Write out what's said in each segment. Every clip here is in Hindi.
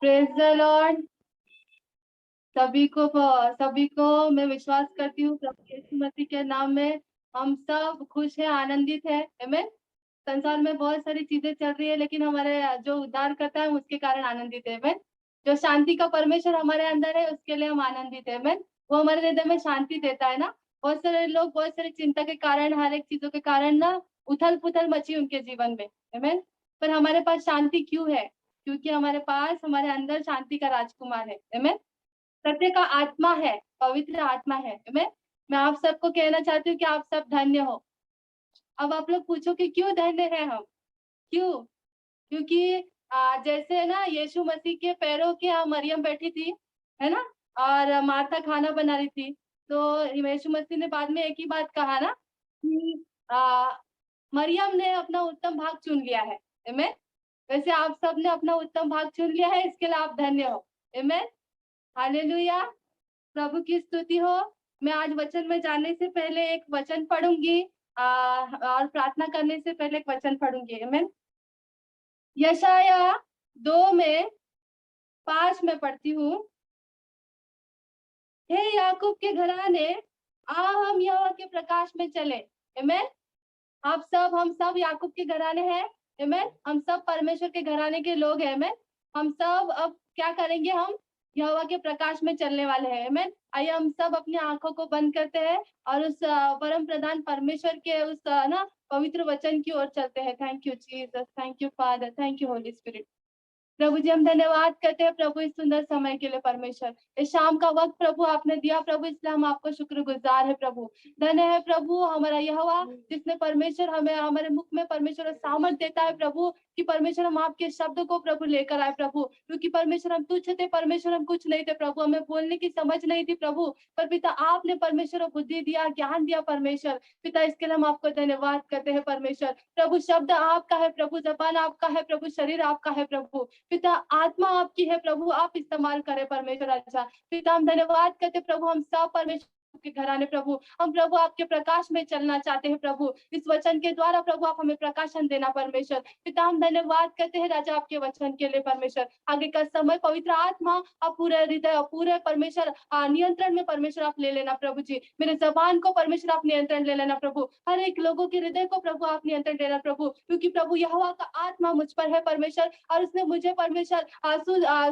Praise the Lord. सभी को मैं विश्वास करती हूँ प्रभु यीशु मसीह के नाम में हम सब खुश हैं, आनंदित हैं। आमीन। संसार में बहुत सारी चीजें चल रही है, लेकिन हमारे जो उद्धार करता है उसके कारण आनंदित है। आमीन। जो शांति का परमेश्वर हमारे अंदर है उसके लिए हम आनंदित है। आमीन। वो हमारे हृदय में शांति देता है ना। बहुत सारे लोग बहुत सारी चिंता के कारण, हर एक चीजों के कारण ना उथल पुथल मची उनके जीवन में। आमीन। पर हमारे पास शांति क्यों है? क्योंकि हमारे पास हमारे अंदर शांति का राजकुमार है। आमीन। सत्य का आत्मा है, पवित्र आत्मा है। मैं आप सबको कहना चाहती हूँ कि आप सब धन्य हो। अब आप लोग पूछो कि क्यों धन्य है हम? क्यों? क्योंकि जैसे ना यीशु मसीह के पैरों के यहाँ मरियम बैठी थी, है ना, और मार्था खाना बना रही थी। तो यीशु मसीह ने बाद में एक ही बात कहा ना कि मरियम ने अपना उत्तम भाग चुन लिया है। आमीन। वैसे आप सब ने अपना उत्तम भाग चुन लिया है, इसके लिए आप धन्य हो। आमीन। हालेलुया। प्रभु की स्तुति हो। मैं आज वचन में जाने से पहले एक वचन पढ़ूंगी और प्रार्थना करने से पहले एक वचन पढ़ूंगी। आमीन। यशाया 2 में 5 में पढ़ती हूँ। हे याकूब के घराने, आ हम यहोवा के प्रकाश में चले। आमीन। हम सब याकूब के घराने हैं। आमीन। हम सब परमेश्वर के घराने के लोग हैं। आमीन। हम सब अब क्या करेंगे? हम यहोवा के प्रकाश में चलने वाले हैं। आमीन। आइए हम सब अपनी आंखों को बंद करते हैं और उस परम प्रधान परमेश्वर के उस ना पवित्र वचन की ओर चलते हैं। Thank you Jesus, thank you father, thank you holy spirit. प्रभु जी हम धन्यवाद करते हैं प्रभु इस सुंदर समय के लिए। परमेश्वर इस शाम का वक्त प्रभु आपने दिया प्रभु, इसलिए हम आपको शुक्रगुजार है प्रभु। धन्य है प्रभु हमारा यहोवा, जिसने परमेश्वर हमें हमारे मुख में परमेश्वर सामर्थ देता है प्रभु, कि परमेश्वर हम आपके शब्द को प्रभु लेकर आए प्रभु। क्योंकि परमेश्वर हम तुच्छ थे, परमेश्वर हम कुछ नहीं थे प्रभु, हमें बोलने की समझ नहीं थी प्रभु, पर पिता आपने परमेश्वर बुद्धि दिया, ज्ञान दिया परमेश्वर। पिता इसके लिए हम आपको धन्यवाद करते हैं परमेश्वर। प्रभु शब्द आपका है प्रभु, जबान आपका है प्रभु, शरीर आपका है प्रभु। पिता आत्मा आपकी है प्रभु, आप इस्तेमाल करें परमेश्वर। अच्छा पिता हम धन्यवाद करते प्रभु, हम सब परमेश्वर के घराने प्रभु, हम प्रभु आपके प्रकाश में चलना चाहते हैं प्रभु। इस वचन के द्वारा प्रभु आप हमें प्रकाशन देना परमेश्वर। पिता हम धन्यवाद करते हैं राजा आपके वचन के लिए परमेश्वर। आगे का समय पवित्र आत्मा आप पूरे हृदय पूरे परमेश्वर नियंत्रण में परमेश्वर आप ले लेना प्रभु जी। मेरे जबान को परमेश्वर आप नियंत्रण ले लेना प्रभु, हर एक लोगों के हृदय को प्रभु आप नियंत्रण लेना प्रभु। क्योंकि प्रभु यहोवा का आत्मा मुझ पर है परमेश्वर, और उसने मुझे परमेश्वर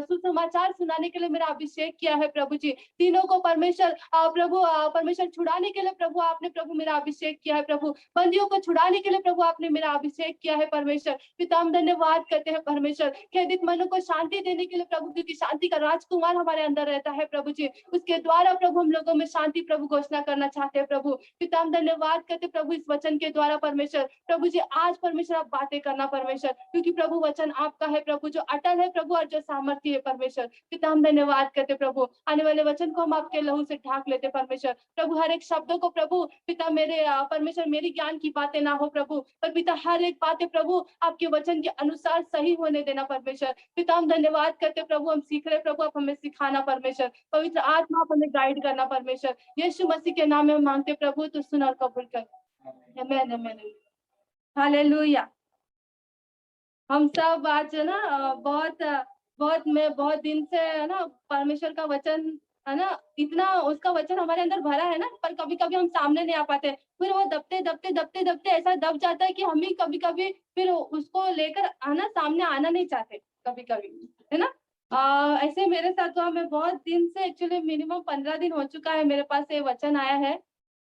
सुसमाचार सुनाने के लिए मेरा अभिषेक किया है प्रभु जी। तीनों को परमेश्वर प्रभु परमेश्वर छुड़ाने के लिए प्रभु आपने प्रभु मेरा अभिषेक किया है प्रभु। बंदियों को छुड़ाने के लिए प्रभु आपने मेरा अभिषेक किया है परमेश्वर। पिता हम धन्यवाद करते हैं परमेश्वर, खेदित मनों को शांति देने के लिए प्रभु, क्योंकि शांति का राजकुमार हमारे अंदर रहता है प्रभु जी। उसके द्वारा प्रभु हम लोगों में शांति प्रभु घोषणा करना चाहते हैं प्रभु। पिता हम धन्यवाद करते प्रभु इस वचन के द्वारा परमेश्वर। प्रभु जी आज परमेश्वर आप बातें करना परमेश्वर, क्योंकि प्रभु वचन आपका है प्रभु, जो अटल है प्रभु और जो सामर्थ्य है परमेश्वर। पिता हम धन्यवाद करते प्रभु, आने वाले वचन को हम आपके लहू से ढाक लेते परमेश्वर। प्रभु हर एक शब्दों को प्रभु पिता मेरे परमेश्वर मेरी ज्ञान की बातें ना हो प्रभु, पर पिता हर एक बातें प्रभु आपके वचन के अनुसार सही होने देना परमेश्वर। पिता हम धन्यवाद करते प्रभु, हम सीख रहे प्रभु, आप हमें सिखाना परमेश्वर। पवित्र आत्मा आप हमें गाइड करना परमेश्वर। यीशु मसीह के नाम में मांगते प्रभु, तो सुन और कबूल कर। आमीन आमीन हालेलुया। हम सब आज ना बहुत दिन से है ना परमेश्वर का वचन है ना, इतना उसका वचन हमारे अंदर भरा है ना, पर कभी कभी हम सामने नहीं आ पाते। फिर वो दबते दबते दबते दबते ऐसा दब जाता है कि हम ही कभी कभी फिर उसको लेकर आना सामने आना नहीं चाहते कभी कभी, है ना। ऐसे मेरे साथ हुआ, मैं बहुत दिन से एक्चुअली मिनिमम 15 दिन हो चुका है मेरे पास ये वचन आया है।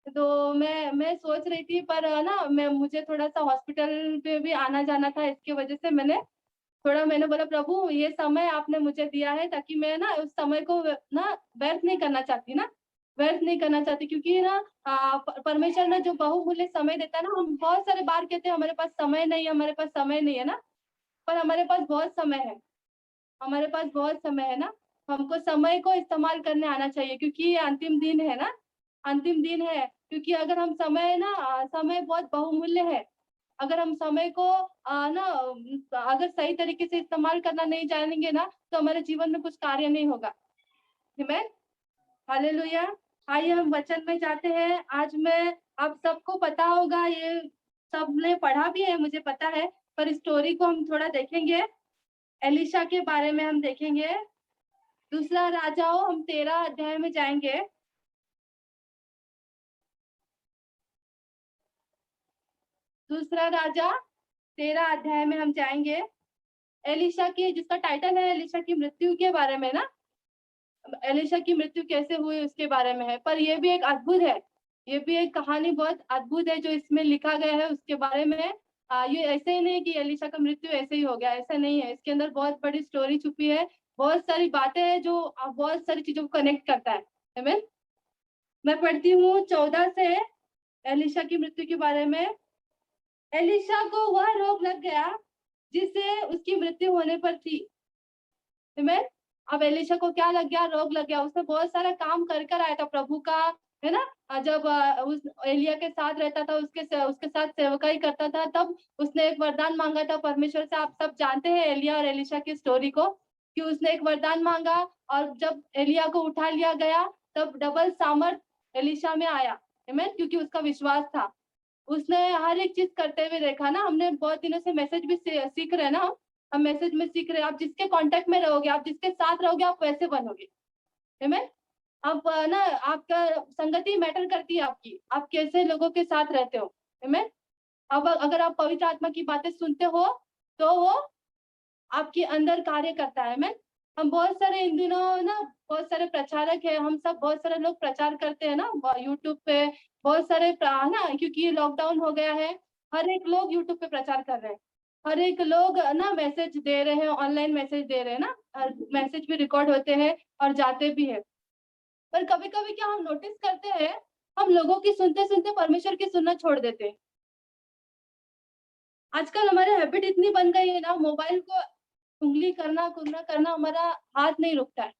तो मैं सोच रही थी, पर ना मुझे थोड़ा सा हॉस्पिटल पे भी आना जाना था, इसकी वजह से मैंने बोला प्रभु ये समय आपने मुझे दिया है, ताकि मैं ना उस समय को ना व्यर्थ नहीं करना चाहती ना, व्यर्थ नहीं करना चाहती। क्योंकि ना परमेश्वर ने जो बहुमूल्य समय देता है ना, हम बहुत सारे बार कहते हैं हमारे पास समय नहीं है, हमारे पास समय नहीं है ना, पर हमारे पास बहुत समय है, हमारे पास बहुत समय है ना। हमको समय को इस्तेमाल करने आना चाहिए, क्योंकि ये अंतिम दिन है ना, अंतिम दिन है। क्योंकि अगर हम समय बहुत बहुमूल्य है। अगर हम समय को ना अगर सही तरीके से इस्तेमाल करना नहीं जानेंगे ना, तो हमारे जीवन में कुछ कार्य नहीं होगा। आमीन हालेलुया। आइए हम वचन में जाते हैं। आज मैं आप सबको पता होगा, ये सबने पढ़ा भी है मुझे पता है, पर स्टोरी को हम थोड़ा देखेंगे। एलिशा के बारे में हम देखेंगे। दूसरा राजाओं हम 13 अध्याय में जाएंगे। दूसरा राजा 13 अध्याय में हम जाएंगे। एलिशा की, जिसका टाइटल है एलिशा की मृत्यु के बारे में ना, एलिशा की मृत्यु कैसे हुई उसके बारे में है। पर ये भी एक अद्भुत है, ये भी एक कहानी बहुत अद्भुत है जो इसमें लिखा गया है उसके बारे में। ये ऐसे ही नहीं कि एलिशा का मृत्यु ऐसे ही हो गया, ऐसा नहीं है। इसके अंदर बहुत बड़ी स्टोरी छुपी है, बहुत सारी बातें हैं जो बहुत सारी चीजों को कनेक्ट करता है। आमीन। मैं पढ़ती हूँ 14 से एलिशा की मृत्यु के बारे में। एलिशा को वह रोग लग गया जिससे उसकी मृत्यु होने पर थी। आमीन। अब एलिशा को क्या लग गया? रोग लग गया। उसने बहुत सारा काम कर कर आया था प्रभु का, है ना। जब उस एलिया के साथ रहता था, उसके साथ सेवकाई करता था, तब उसने एक वरदान मांगा था परमेश्वर से। आप सब जानते हैं एलिया और एलिशा की स्टोरी को, कि उसने एक वरदान मांगा और जब एलिया को उठा लिया गया तब डबल सामर्थ एलिशा में आया। आमीन। क्योंकि उसका विश्वास था। उसने हर एक चीज करते हुए देखा ना। हमने बहुत दिनों से मैसेज भी सीख रहे हैं ना, हम मैसेज में सीख रहे हैं। आप जिसके कांटेक्ट में रहोगे, आप जिसके साथ रहोगे, आप वैसे बनोगे। आमीन। आप ना, आपका संगति मैटर करती है आपकी, आप कैसे लोगों के साथ रहते हो। आमीन। अब अगर आप पवित्र आत्मा की बातें सुनते हो तो वो आपके अंदर कार्य करता है। आमीन। हम बहुत सारे इन दिनों ना, बहुत सारे प्रचारक है, हम सब बहुत सारे लोग प्रचार करते हैं ना यूट्यूब पे, बहुत सारे ना, क्योंकि लॉकडाउन हो गया है, हर एक लोग यूट्यूब पे प्रचार कर रहे हैं। हर एक लोग ना मैसेज दे रहे हैं, ऑनलाइन मैसेज दे रहे हैं ना, और मैसेज भी रिकॉर्ड होते हैं और जाते भी है। पर कभी कभी क्या हम नोटिस करते हैं, हम लोगों की सुनते सुनते परमेश्वर की सुनना छोड़ देते हैं। आजकल हमारे हैबिट इतनी बन गई है ना, मोबाइल को उंगली करना कुंगला करना, हमारा हाथ नहीं रुकता है,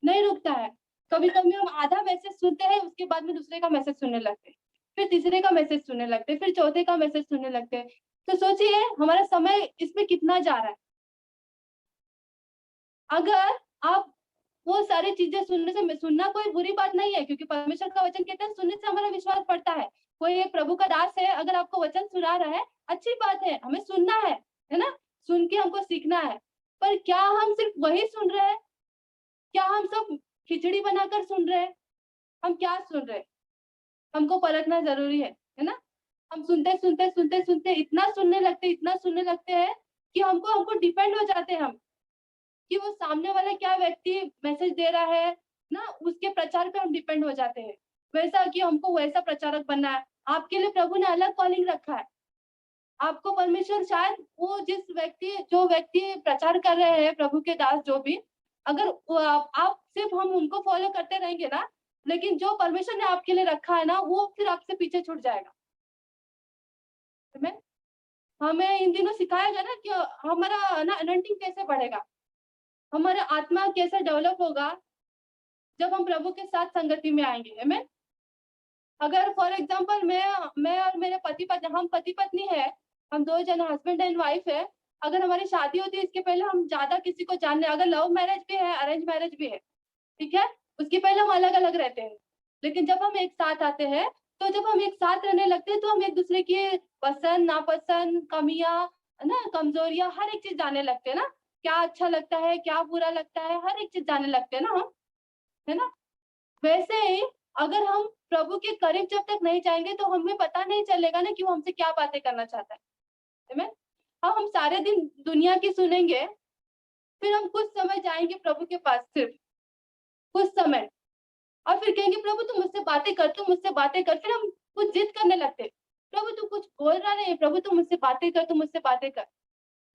नहीं रुकता है। कभी कभी हम आधा मैसेज सुनते हैं, उसके बाद में दूसरे का मैसेज सुनने लगते हैं, फिर तीसरे का मैसेज सुनने लगते हैं, फिर चौथे का मैसेज सुनने लगते हैं। तो सोचिए हमारा समय इसमें कितना जा रहा है। अगर आप वो सारी चीजें सुनना कोई बुरी बात नहीं है, क्योंकि परमेश्वर का वचन कहता है सुनने से हमारा विश्वास बढ़ता है। कोई एक प्रभु का दास है, अगर आपको वचन सुना रहा है, अच्छी बात है, हमें सुनना है ना, सुन के हमको सीखना है। पर क्या हम सिर्फ वही सुन रहे हैं? क्या हम सब खिचड़ी बनाकर सुन रहे हैं? हम क्या सुन रहे हैं? हमको परखना जरूरी है ना। हम सुनते सुनते सुनते सुनते इतना सुनने लगते हैं कि हमको हमको डिपेंड हो जाते हैं हम, कि वो सामने वाला क्या व्यक्ति मैसेज दे रहा है ना, उसके प्रचार पे हम डिपेंड हो जाते हैं। वैसा कि हमको वैसा प्रचारक बनना है। आपके लिए प्रभु ने अलग कॉलिंग रखा है। आपको परमेश्वर शायद वो जो व्यक्ति प्रचार कर रहे हैं, प्रभु के दास जो भी, अगर आप सिर्फ हम उनको फॉलो करते रहेंगे ना, लेकिन जो परमेश्वर ने आपके लिए रखा है ना, वो फिर आपसे पीछे छूट जाएगा। हमें इन दिनों सिखाया गया ना कि हमारा ना अनंटिंग कैसे बढ़ेगा, हमारा आत्मा कैसे डेवलप होगा जब हम प्रभु के साथ संगति में आएंगे। हमें अगर फॉर एग्जांपल मैं और मेरे हम पति पत्नी है, हम दो जन हस्बैंड एंड वाइफ है। अगर हमारी शादी होती है, इसके पहले हम ज्यादा किसी को जानने, अगर लव मैरिज भी है, अरेंज मैरिज भी है, ठीक है, उसके पहले हम अलग अलग रहते हैं। लेकिन जब हम एक साथ आते हैं, तो जब हम एक साथ रहने लगते हैं, तो हम एक दूसरे की पसंद नापसंद, कमियां, है ना, कमजोरियां, हर एक चीज जानने लगते हैं ना। क्या अच्छा लगता है, क्या बुरा लगता है, हर एक चीज जानने लगते हैं ना हम, है ना। वैसे ही अगर हम प्रभु के करीब जब तक नहीं जाएंगे, तो हमें पता नहीं चलेगा ना कि वो हमसे क्या बातें करना चाहता है। Amen? हम सारे दिन दुनिया की सुनेंगे, फिर हम कुछ समय जाएंगे प्रभु के पास, सिर्फ कुछ समय, और फिर कहेंगे प्रभु तू मुझसे बातें कर, तू मुझसे बातें कर। फिर हम कुछ जिद करने लगते हैं, प्रभु तू कुछ बोल रहा नहीं, प्रभु तू मुझसे बातें कर, तू मुझसे बातें कर,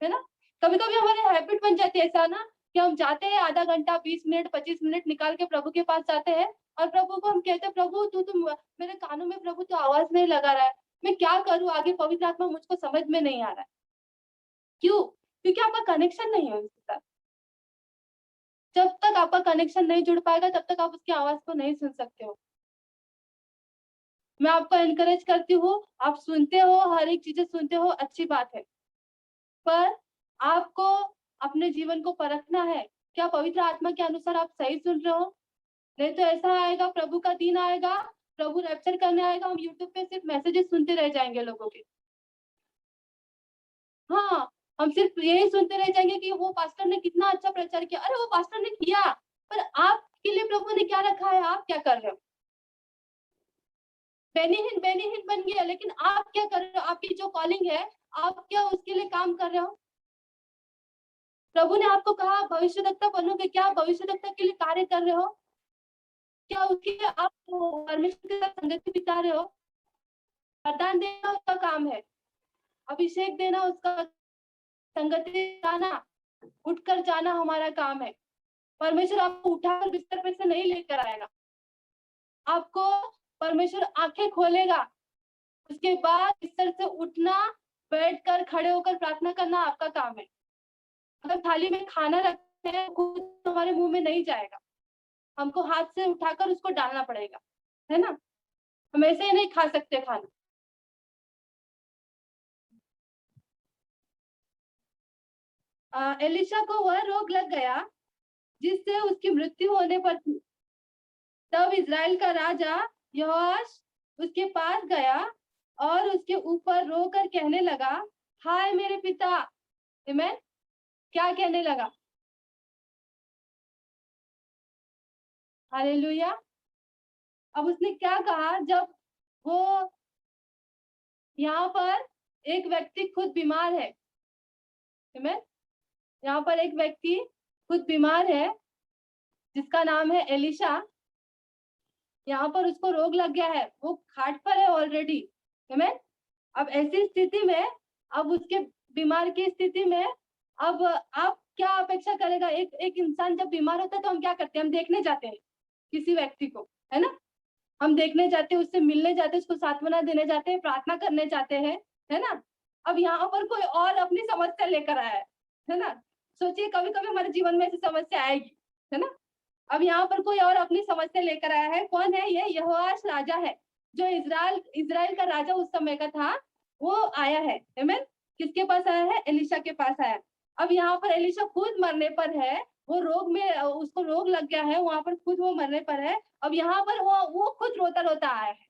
है ना। कभी कभी हमारे हैबिट बन जाती है ऐसा ना, कि हम जाते हैं आधा घंटा 20 मिनट 25 मिनट निकाल के प्रभु के पास जाते हैं, और प्रभु को हम कहते हैं प्रभु तू मेरे कानों में, प्रभु तू आवाज नहीं लगा रहा है, मैं क्या करूं आगे, पवित्र आत्मा मुझको समझ में नहीं आ रहा है। क्यों? क्योंकि आपका कनेक्शन नहीं है उसके साथ। जब तक आपका कनेक्शन नहीं जुड़ पाएगा, तब तक आप उसकी आवाज को नहीं सुन सकते हो। मैं आपको एनकरेज करती हूँ, आप सुनते हो, हर एक चीजें सुनते हो, अच्छी बात है, पर आपको अपने जीवन को परखना है, क्या पवित्र आत्मा के अनुसार आप सही सुन रहे हो। नहीं तो ऐसा आएगा, प्रभु का दिन आएगा, प्रभु रैप्चर करने आएगा, हम यूट्यूब पे सिर्फ मैसेजेस सुनते रह जाएंगे लोगों के। हाँ, हम सिर्फ यही सुनते रह जाएंगे कि वो पास्टर ने कितना अच्छा प्रचार किया, अरे वो पास्टर ने किया, पर आपके लिए प्रभु ने क्या रखा है, आप क्या कर रहे हो? बेनीहीन बन गया, लेकिन आप क्या कर रहे हो? आपकी जो कॉलिंग है, आप क्या उसके लिए काम कर रहे हो? प्रभु ने आपको कहा भविष्यद्वक्ता बनोगे, क्या भविष्यद्वक्ता के लिए कार्य कर रहे हो? क्या उसके लिए आप परमेश्वर के साथ संगति बिता रहे हो? वरदान देना उसका काम है, अभिषेक देना उसका, संगति जाना, उठकर जाना हमारा काम है। परमेश्वर आपको उठाकर बिस्तर पे से नहीं लेकर आएगा, आपको परमेश्वर आंखें खोलेगा, उसके बाद बिस्तर से उठना, बैठकर खड़े होकर प्रार्थना करना आपका काम है। अगर थाली में खाना रखते हैं खुद हमारे मुंह में नहीं जाएगा, हमको हाथ से उठाकर उसको डालना पड़ेगा, है ना? हम ऐसे ही नहीं खा सकते खाना। एलिशा को वह रोग लग गया जिससे उसकी मृत्यु होने पर थी। तब इजराइल का राजा यहोआश उसके पास गया और उसके ऊपर रोकर कहने लगा, हाय मेरे पिता। आमीन। क्या कहने लगा? हालेलुया। अब उसने क्या कहा, जब वो यहाँ पर एक व्यक्ति खुद बीमार है, आमीन, यहाँ पर एक व्यक्ति खुद बीमार है जिसका नाम है एलिशा, यहाँ पर उसको रोग लग गया है, वो खाट पर है ऑलरेडी, आमीन। अब ऐसी स्थिति में, अब उसके बीमार की स्थिति में, अब आप क्या अपेक्षा करेगा? एक इंसान जब बीमार होता है तो हम क्या करते हैं? हम देखने जाते हैं किसी व्यक्ति को, है ना? हम देखने जाते हैं, उससे मिलने जाते हैं, उसको सांत्वना देने जाते हैं, प्रार्थना करने जाते हैं, है ना? अब यहाँ पर कोई और अपनी समस्या लेकर आया है ना? सोचिए कभी कभी हमारे जीवन में ऐसी समस्या आएगी, है ना? अब यहाँ पर कोई और अपनी समस्या लेकर आया है। कौन है ये? यहोआश राजा है, जो इजराइल का राजा उस समय का था, वो आया है, आमीन। किसके पास आया है? एलिशा के पास आया। अब यहाँ पर एलिशा खुद मरने पर है, वो रोग में, उसको रोग लग गया है, वहां पर खुद वो मरने पर है। अब यहाँ पर वो खुद रोता रोता आया है,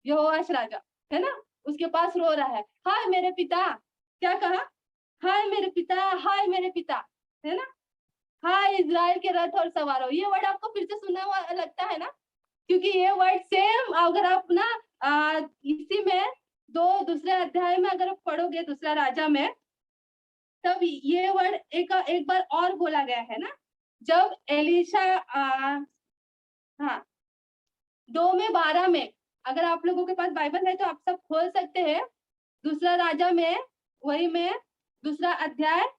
यहोआश राजा, है ना? उसके पास रो रहा है, हाय मेरे पिता। क्या कहा? हाय मेरे पिता, हाय मेरे पिता, है ना? हाय इजराइल के रथ और सवारों। ये वर्ड आपको फिर से सुना हुआ लगता है ना? क्योंकि ये वर्ड सेम, अगर आप ना इसी में दूसरे अध्याय में अगर आप पढ़ोगे, दूसरा राजा में, तब ये वर्ड एक बार और बोला गया है ना, जब एलिशा हाँ 2:12 में, अगर आप लोगों के पास बाइबल है तो आप सब खोल सकते हैं, दूसरा राजा में, वही में दूसरा अध्याय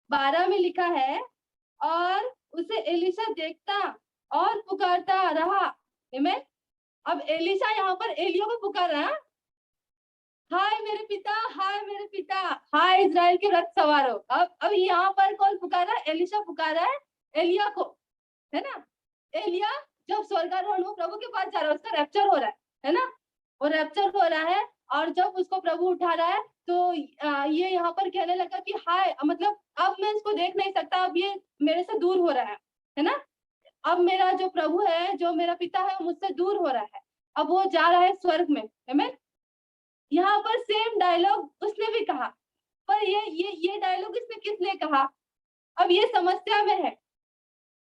12 में लिखा है, और उसे एलिशा देखता और पुकारता रहा, आमीन। अब एलिशा यहाँ पर एलियो को पुकार रहा है, हाय मेरे पिता, हाय मेरे पिता, हाय इजराइल के रथ सवारों। अब यहाँ पर कौन पुकार रहा है? एलिशा पुकार रहा है एलिया को, है ना? एलिया जब स्वर्गारोहण हो प्रभु के पास जा रहा है, उसका रैप्चर हो रहा है ना? वो रैप्चर हो रहा है, और जब उसको प्रभु उठा रहा है तो ये यहाँ पर कहने लगा कि हाय, मतलब अब मैं इसको देख नहीं सकता, अब ये मेरे से दूर हो रहा है ना? अब मेरा जो प्रभु है, जो मेरा पिता है, मुझसे दूर हो रहा है, अब वो जा रहा है स्वर्ग में, आमीन। यहाँ पर सेम डायलॉग उसने भी कहा, पर ये डायलॉग इसने किस लिए कहा? अब ये समस्या में है,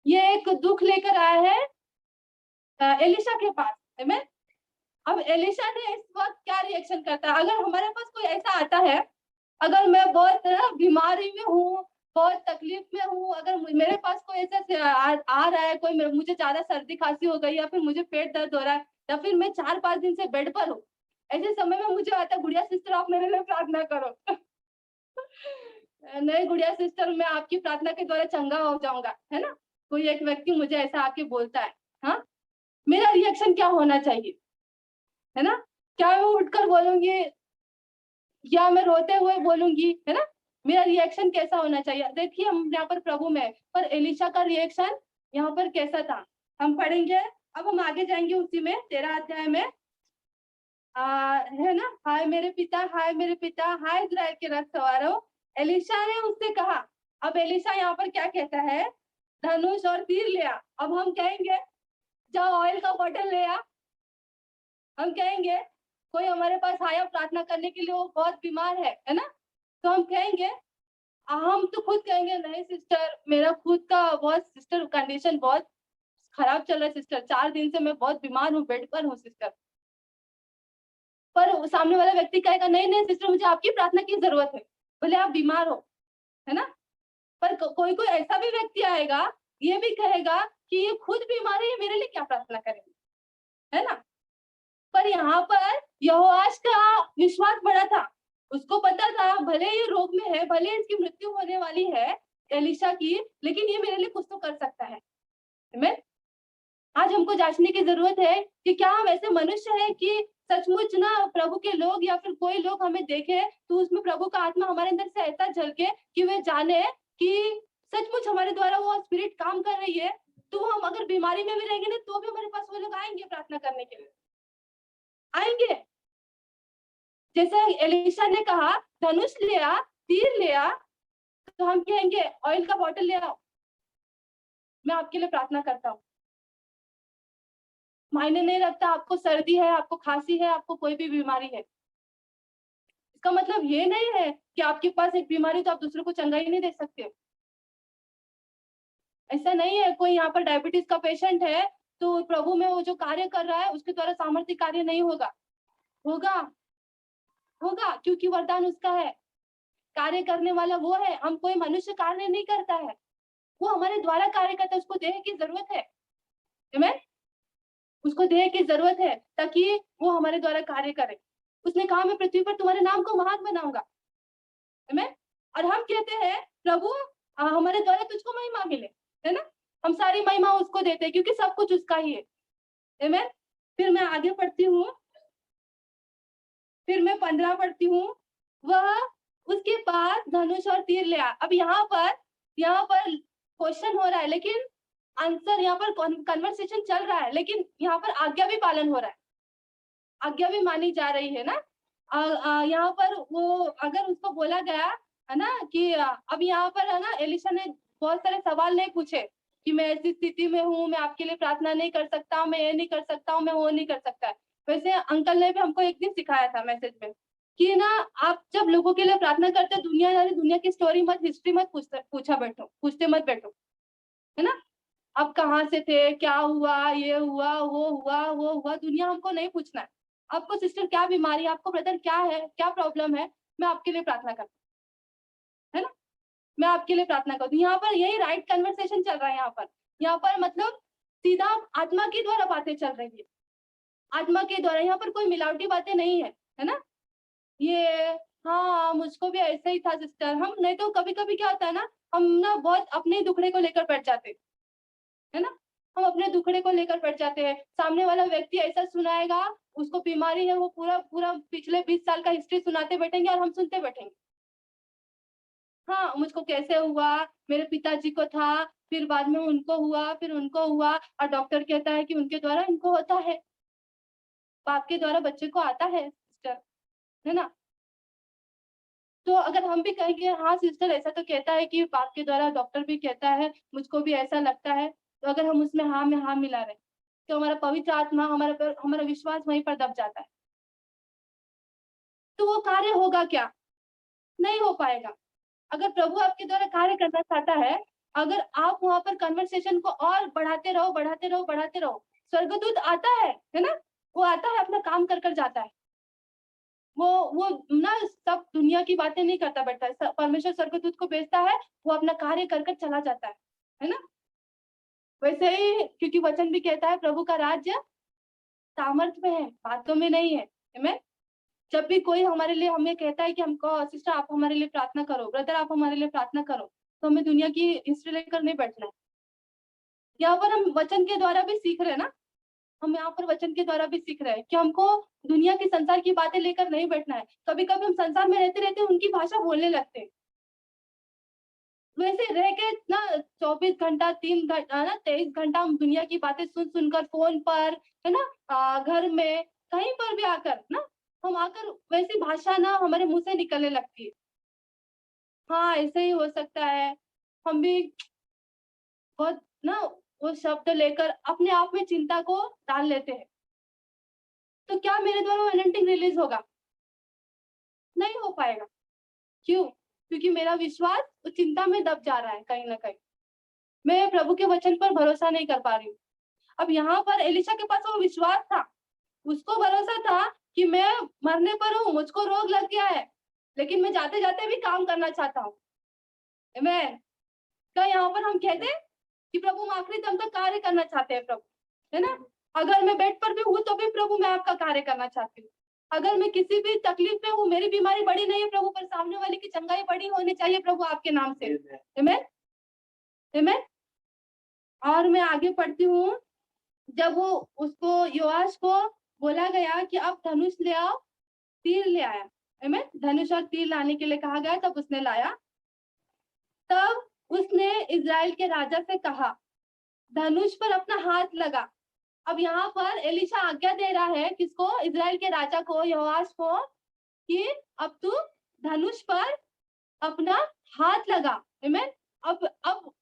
ये एक दुख लेकर आया है एलिशा के पास, आमीन। अब एलिशा ने इस वक्त क्या रिएक्शन करता है? अगर हमारे पास कोई ऐसा आता है, अगर मैं बहुत बीमारी में हूँ, बहुत तकलीफ में हूँ, अगर मेरे पास कोई ऐसा आ रहा है, कोई मुझे ज्यादा सर्दी खांसी हो गई, या फिर मुझे पेट दर्द हो रहा है, या फिर मैं 4-5 दिन से बेड पर हूँ, ऐसे समय में मुझे आता, गुड़िया सिस्टर आप मेरे लिए प्रार्थना करो। नहीं गुड़िया सिस्टर, मैं आपकी प्रार्थना के द्वारा चंगा हो जाऊंगा, है ना? कोई एक व्यक्ति मुझे ऐसा आके बोलता है, हाँ, मेरा रिएक्शन क्या होना चाहिए, है ना? क्या मैं उठकर बोलूंगी, या मैं रोते हुए बोलूंगी, है ना? मेरा रिएक्शन कैसा होना चाहिए? देखिए हम यहाँ पर प्रभु में, पर एलिशा का रिएक्शन यहाँ पर कैसा था, हम पढ़ेंगे। अब हम आगे जाएंगे उसी में 13 अध्याय में, है ना? हाय मेरे पिता, हाय मेरे पिता, हाय इजराइल के रथ सवारों। एलिशा ने उससे कहा, अब एलिशा यहाँ पर क्या कहता है? धनुष और तीर ले आ। अब हम कहेंगे जाओ ऑयल का बॉटल ले आ, हम कहेंगे। कोई हमारे पास आया प्रार्थना करने के लिए, वो बहुत बीमार है ना? तो हम कहेंगे हम तो खुद कहेंगे नहीं सिस्टर, मेरा खुद का बहुत सिस्टर कंडीशन बहुत खराब चल रहा है सिस्टर, 4 दिन से मैं बहुत बीमार हूँ, बेड पर हूँ सिस्टर। पर सामने वाला व्यक्ति कहेगा नहीं नहीं सिस्टर, मुझे आपकी प्रार्थना की जरूरत है, भले आप बीमार हो, है ना। पर कोई कोई ऐसा भी व्यक्ति आएगा, ये भी कहेगा कि ये खुद बीमार है, ये मेरे लिए क्या प्रार्थना करेंगे, है ना। पर यहाँ पर यहोआश का विश्वास बड़ा था, उसको पता था भले ये रोग में है, भले इसकी मृत्यु होने वाली है एलिशा की, लेकिन ये मेरे लिए कुछ तो कर सकता है। आमीन। आज हमको जांचने की जरूरत है कि क्या हम ऐसे मनुष्य हैं कि सचमुच ना प्रभु के लोग या फिर कोई लोग हमें देखे तो उसमें प्रभु का आत्मा हमारे अंदर से ऐसा झलके कि वे जाने कि सचमुच हमारे द्वारा वो स्पिरिट काम कर रही है। तो हम अगर बीमारी में भी रहेंगे ना तो भी हमारे पास वो लोग आएंगे प्रार्थना करने के लिए, आएंगे। जैसे एलिशा ने कहा धनुष ले आ, तीर ले आ, तो हम कहेंगे ऑयल का बॉटल ले आओ, मैं आपके लिए प्रार्थना करता हूँ। मायने नहीं रखता आपको सर्दी है, आपको खांसी है, आपको कोई भी बीमारी है, इसका मतलब ये नहीं है कि आपके पास एक बीमारी तो आप दूसरों को चंगाई नहीं दे सकते। ऐसा नहीं है। कोई यहाँ पर डायबिटीज का पेशेंट है तो प्रभु में वो जो कार्य कर रहा है उसके द्वारा सामर्थ्य कार्य नहीं होगा, होगा होगा, क्योंकि वरदान उसका है, कार्य करने वाला वो है। हम कोई मनुष्य कार्य नहीं करता है, वो हमारे द्वारा कार्य करता है। उसको देह की जरूरत है, आमीन। उसको देह की जरूरत है ताकि वो हमारे द्वारा कार्य करे। उसने कहा मैं पृथ्वी पर तुम्हारे नाम को महान बनाऊंगा, आमीन। और हम कहते हैं प्रभु हमारे द्वारा तुझको महिमा मिले, है ना। हम सारी महिमा उसको देते हैं क्योंकि सब कुछ उसका ही है, आमीन। फिर मैं आगे पढ़ती हूँ, फिर मैं 15 पढ़ती हूँ। वह उसके पास धनुष और तीर ले आ। अब यहाँ पर क्वेश्चन हो रहा है, लेकिन आंसर यहाँ पर कन्वर्सेशन चल रहा है, लेकिन यहाँ पर आज्ञा भी पालन हो रहा है, आज्ञा भी मानी जा रही है ना। यहाँ पर वो अगर उसको बोला गया है ना कि अब यहाँ पर है ना एलिशा ने बहुत सारे सवाल नहीं पूछे कि मैं ऐसी स्थिति में हूँ, मैं आपके लिए प्रार्थना नहीं कर सकता, मैं ये नहीं कर सकता, मैं वो नहीं कर सकता। वैसे अंकल ने भी हमको एक दिन सिखाया था मैसेज में कि ना आप जब लोगों के लिए प्रार्थना करते दुनिया की स्टोरी मत, हिस्ट्री मत पूछते मत बैठो, है ना। आप कहाँ से थे, क्या हुआ, ये हुआ, वो हुआ, दुनिया हमको नहीं पूछना है। आपको सिस्टर क्या बीमारी है, आपको ब्रदर क्या है, क्या प्रॉब्लम है, मैं आपके लिए प्रार्थना करता हूँ, है ना। मैं आपके लिए प्रार्थना करती हूँ। यहाँ पर यही राइट कन्वर्सेशन चल रहा है। यहाँ पर मतलब सीधा आत्मा के द्वारा बातें चल रही है, आत्मा के द्वारा। यहाँ पर कोई मिलावटी बातें नहीं है ना। ये हाँ मुझको भी ऐसा ही था सिस्टर। हम नहीं तो कभी कभी क्या होता है ना, हम ना बहुत अपने दुखड़े को लेकर बैठ जाते हैं, है ना। हम अपने दुखड़े को लेकर बैठ जाते हैं। सामने वाला व्यक्ति ऐसा सुनाएगा, उसको बीमारी है, वो पूरा पूरा पिछले 20 साल का हिस्ट्री सुनाते बैठेंगे और हम सुनते बैठेंगे। हाँ मुझको कैसे हुआ, मेरे पिताजी को था, फिर बाद में उनको हुआ, फिर उनको हुआ, और डॉक्टर कहता है कि उनके द्वारा इनको होता है। बाप के द्वारा बच्चे को आता है सिस्टर, है ना। तो अगर हम भी कहेंगे हाँ सिस्टर ऐसा तो कहता है कि बाप के द्वारा, डॉक्टर भी कहता है, मुझको भी ऐसा लगता है, तो अगर हम उसमें हाँ में हाँ मिला रहे तो हमारा पवित्र आत्मा, हमारा विश्वास वहीं पर दब जाता है। तो वो कार्य होगा क्या, नहीं हो पाएगा। अगर प्रभु आपके द्वारा कार्य करना चाहता है, अगर आप वहां पर कन्वर्सेशन को और बढ़ाते रहो बढ़ाते रहो बढ़ाते रहो, स्वर्गदूत आता है ना, वो आता है अपना काम कर कर जाता है। वो ना सब दुनिया की बातें नहीं करता बैठता है, परमेश्वर स्वर्गदूत को भेजता है, वो अपना कार्य कर कर चला जाता है ना। वैसे ही क्योंकि वचन भी कहता है प्रभु का राज्य सामर्थ में है, बातों में नहीं है। आमीन। जब भी कोई हमारे लिए हमें कहता है कि हमको सिस्टर आप हमारे लिए प्रार्थना करो, ब्रदर आप हमारे लिए प्रार्थना करो, तो हमें दुनिया की हिस्ट्री लेकर नहीं बैठना है। यहाँ पर हम वचन के द्वारा भी सीख रहे हैं ना, हम यहाँ पर वचन के द्वारा भी सीख रहे हैं कि हमको दुनिया की संसार की बातें लेकर नहीं बैठना है। कभी कभी हम संसार में रहते रहते उनकी भाषा बोलने लगते हैं। वैसे रह के ना 24 घंटा 3 घंटा ना 23 घंटा हम दुनिया की बातें सुन सुनकर फोन पर, है ना, घर में कहीं पर भी आकर ना, हम आकर वैसी भाषा ना हमारे मुंह से निकलने लगती है। हाँ ऐसे ही हो सकता है। हम भी बहुत ना वो शब्द लेकर अपने आप में चिंता को डाल लेते हैं। तो क्या मेरे द्वारा वो एनएनटी रिलीज होगा, नहीं हो पाएगा। क्यों? क्योंकि मेरा विश्वास उस चिंता में दब जा रहा है कहीं ना कहीं, मैं प्रभु के वचन पर भरोसा नहीं कर पा रही हूँ। अब यहाँ पर एलिशा के पास वो विश्वास था, उसको भरोसा था कि मैं मरने पर हूँ, मुझको रोग लग गया है, लेकिन मैं जाते जाते भी काम करना चाहता हूँ। आमीन। क्या यहाँ पर हम कहते हैं कि प्रभु हम आखिरी दम तक कार्य करना चाहते हैं प्रभु, है ना? अगर मैं बेड पर भी हूँ तो भी प्रभु मैं आपका कार्य करना चाहती हूँ। अगर मैं किसी भी तकलीफ में हूँ, मेरी बीमारी बड़ी नहीं है प्रभु, पर सामने वाले की चंगाई बड़ी होनी चाहिए प्रभु आपके नाम से। आमीन, आमीन। और मैं आगे पढ़ती हूँ, जब वो उसको योआश को बोला गया कि अब धनुष ले आओ, तीर ले आया। आमीन। धनुष और तीर लाने के लिए कहा गया, तब उसने लाया। तब उसने इजराइल के राजा से कहा, धनुष पर अपना हाथ लगा। अब यहाँ पर एलिशा आज्ञा दे रहा है किसको? इजराइल के राजा को, यहोआश को, कि अब तू धनुष पर अपना हाथ लगा। आमीन। अब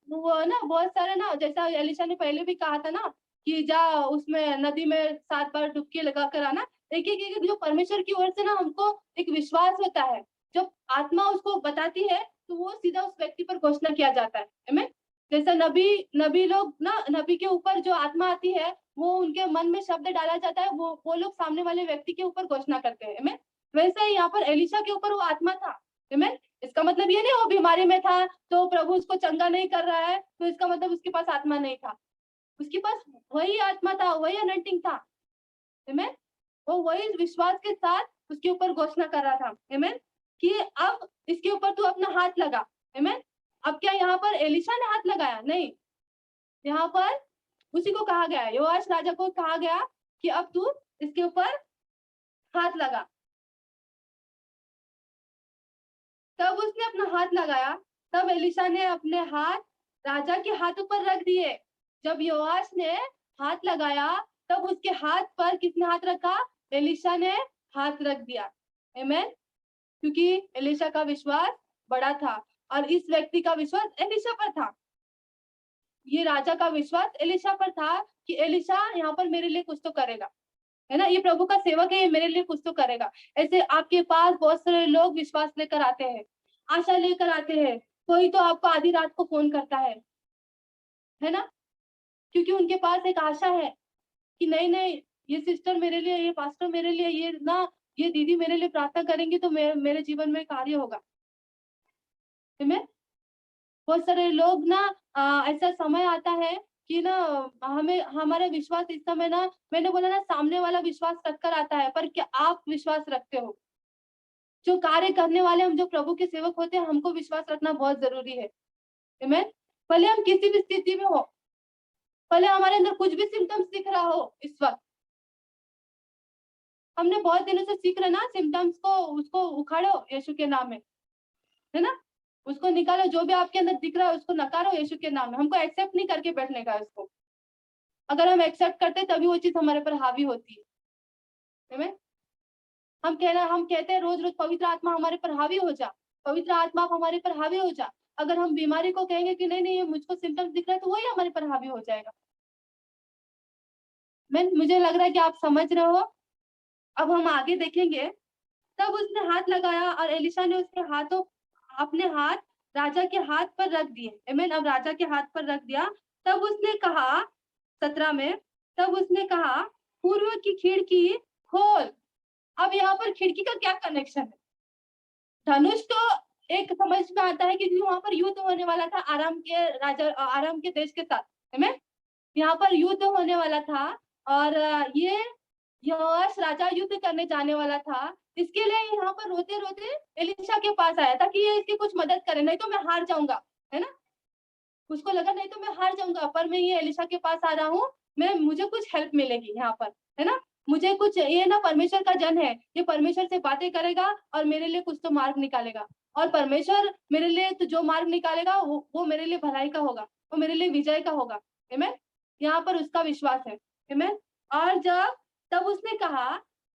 वो ना बहुत सारे ना, जैसा एलिशा ने पहले भी कहा था ना कि जा उसमें नदी में 7 बार डुबकी लगा कर आना। देखिए कि जो परमेश्वर की ओर से ना हमको एक विश्वास होता है, जब आत्मा उसको बताती है तो वो सीधा उस व्यक्ति पर घोषणा किया जाता है। आमीन। जैसा नबी लोग ना, नबी के ऊपर जो आत्मा आती है वो उनके मन में शब्द डाला जाता है, वो लोग सामने वाले व्यक्ति के ऊपर घोषणा करते हैं। आमीन। वैसे ही यहाँ पर एलिशा के ऊपर वो आत्मा था। आमीन। इसका मतलब ये नहीं वो बीमारी में था तो प्रभु उसको चंगा नहीं कर रहा है, तो इसका मतलब उसके पास आत्मा नहीं था। उसके पास वही आत्मा था, वही अनंटिंग था। आमीन। वो वही विश्वास के साथ उसके ऊपर घोषणा कर रहा था। आमीन, कि अब इसके ऊपर तू अपना हाथ लगा। आमीन। अब क्या यहाँ पर एलिशा ने हाथ लगाया? नहीं, यहाँ पर उसी को कहा गया, योआश राजा को कहा गया कि अब तू इसके ऊपर हाथ लगा। तब उसने अपना हाथ लगाया, तब एलिशा ने अपने हाथ राजा के हाथों पर रख दिए। जब योआश ने हाथ लगाया तब उसके हाथ पर किसने हाथ रखा? एलिशा ने हाथ रख दिया। आमीन। क्योंकि एलिशा का विश्वास बड़ा था और इस व्यक्ति का विश्वास एलिशा पर था। ये राजा का विश्वास एलिशा पर था कि एलिशा यहाँ पर मेरे लिए कुछ तो करेगा, है ना? ये प्रभु का सेवक है, ये मेरे लिए कुछ तो करेगा। ऐसे आपके पास बहुत सारे लोग विश्वास लेकर आते हैं, आशा लेकर आते हैं। कोई तो आपको आधी रात को फोन करता है ना? क्योंकि उनके पास एक आशा है कि नहीं नहीं, ये सिस्टर मेरे लिए, ये पास्टर मेरे लिए, ये ना, ये दीदी मेरे लिए प्रार्थना करेंगी तो मेरे जीवन में कार्य होगा। बहुत सारे लोग ना ऐसा समय आता है कि ना हमें हमारा विश्वास इस समय ना, मैंने बोला ना सामने वाला विश्वास रखकर आता है, पर क्या आप विश्वास रखते हो? जो कार्य करने वाले हम जो प्रभु के सेवक होते हैं, हमको विश्वास रखना बहुत जरूरी है। आमीन। भले हम किसी भी स्थिति में हो, भले हमारे अंदर कुछ भी सिम्टम्स दिख रहा हो इस वक्त, हमने बहुत दिनों से सीख रहे ना सिम्टम्स को, उसको उखाड़ो यीशु के नाम में, है ना? उसको निकालो, जो भी आपके अंदर दिख रहा है उसको नकारो यीशु के नाम में। हमको एक्सेप्ट नहीं करके बैठने का उसको। अगर हम एक्सेप्ट करते तभी वो चीज हमारे पर हावी होती है। हम कहते हैं रोज रोज पवित्र आत्मा हमारे पर हावी हो जा, पवित्र आत्मा हमारे पर हावी हो जा। अगर हम बीमारी को कहेंगे कि नहीं नहीं ये मुझको सिम्टम्स दिख रहा है, तो वही हमारे पर हावी हो जाएगा। मुझे लग रहा है कि आप समझ रहे हो। अब हम आगे देखेंगे। तब उसने हाथ लगाया और एलिशा ने उसके हाथों, अपने हाथ राजा के हाथ पर रख दिए। आमीन। अब राजा के हाथ पर रख दिया। तब उसने कहा 17 में, तब उसने कहा पूर्व की खिड़की खोल। अब यहाँ पर खिड़की का क्या कनेक्शन है? धनुष तो एक समझ में आता है कि वहां पर युद्ध होने वाला था आराम के राजा, आराम के देश के साथ। है यहाँ पर युद्ध होने वाला था और ये यहोआश राजा युद्ध करने जाने वाला था। इसके लिए यहाँ पर रोते रोते एलिशा के पास आया था कि ये इसकी कुछ मदद करे, नहीं तो मैं हार जाऊंगा, है ना? उसको लगा नहीं तो मैं हार जाऊंगा, पर मैं ये एलिशा के पास आ रहा हूँ, मुझे कुछ हेल्प मिलेगी यहाँ पर, है ना? मुझे कुछ, ये ना परमेश्वर का जन है, ये परमेश्वर से बातें करेगा और मेरे लिए कुछ तो मार्ग निकालेगा। और परमेश्वर मेरे लिए तो जो मार्ग निकालेगा वो मेरे लिए भलाई का होगा, वो मेरे लिए विजय का होगा। आमीन। यहाँ पर उसका विश्वास है। आमीन। और तब उसने कहा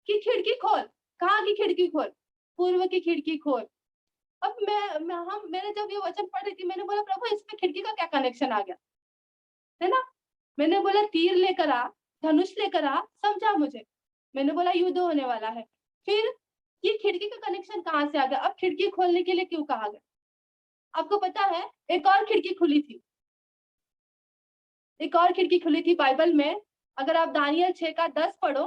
कि खिड़की खोल। कहाँ की खिड़की खोल? पूर्व की खिड़की खोल। अब मैंने जब ये वचन पढ़ रही थी, मैंने बोला प्रभु इसमें खिड़की का क्या कनेक्शन आ गया, है ना? मैंने बोला तीर लेकर आ, धनुष लेकर आ, समझा मुझे। मैंने बोला युद्ध होने वाला है। फिर ये खिड़की का कनेक्शन कहाँ से आ गया? अब खिड़की खोलने के लिए क्यों कहा गया? आपको पता है एक और खिड़की खुली थी, एक और खिड़की खुली थी बाइबल में। अगर आप दानियल 6:10 पढ़ो,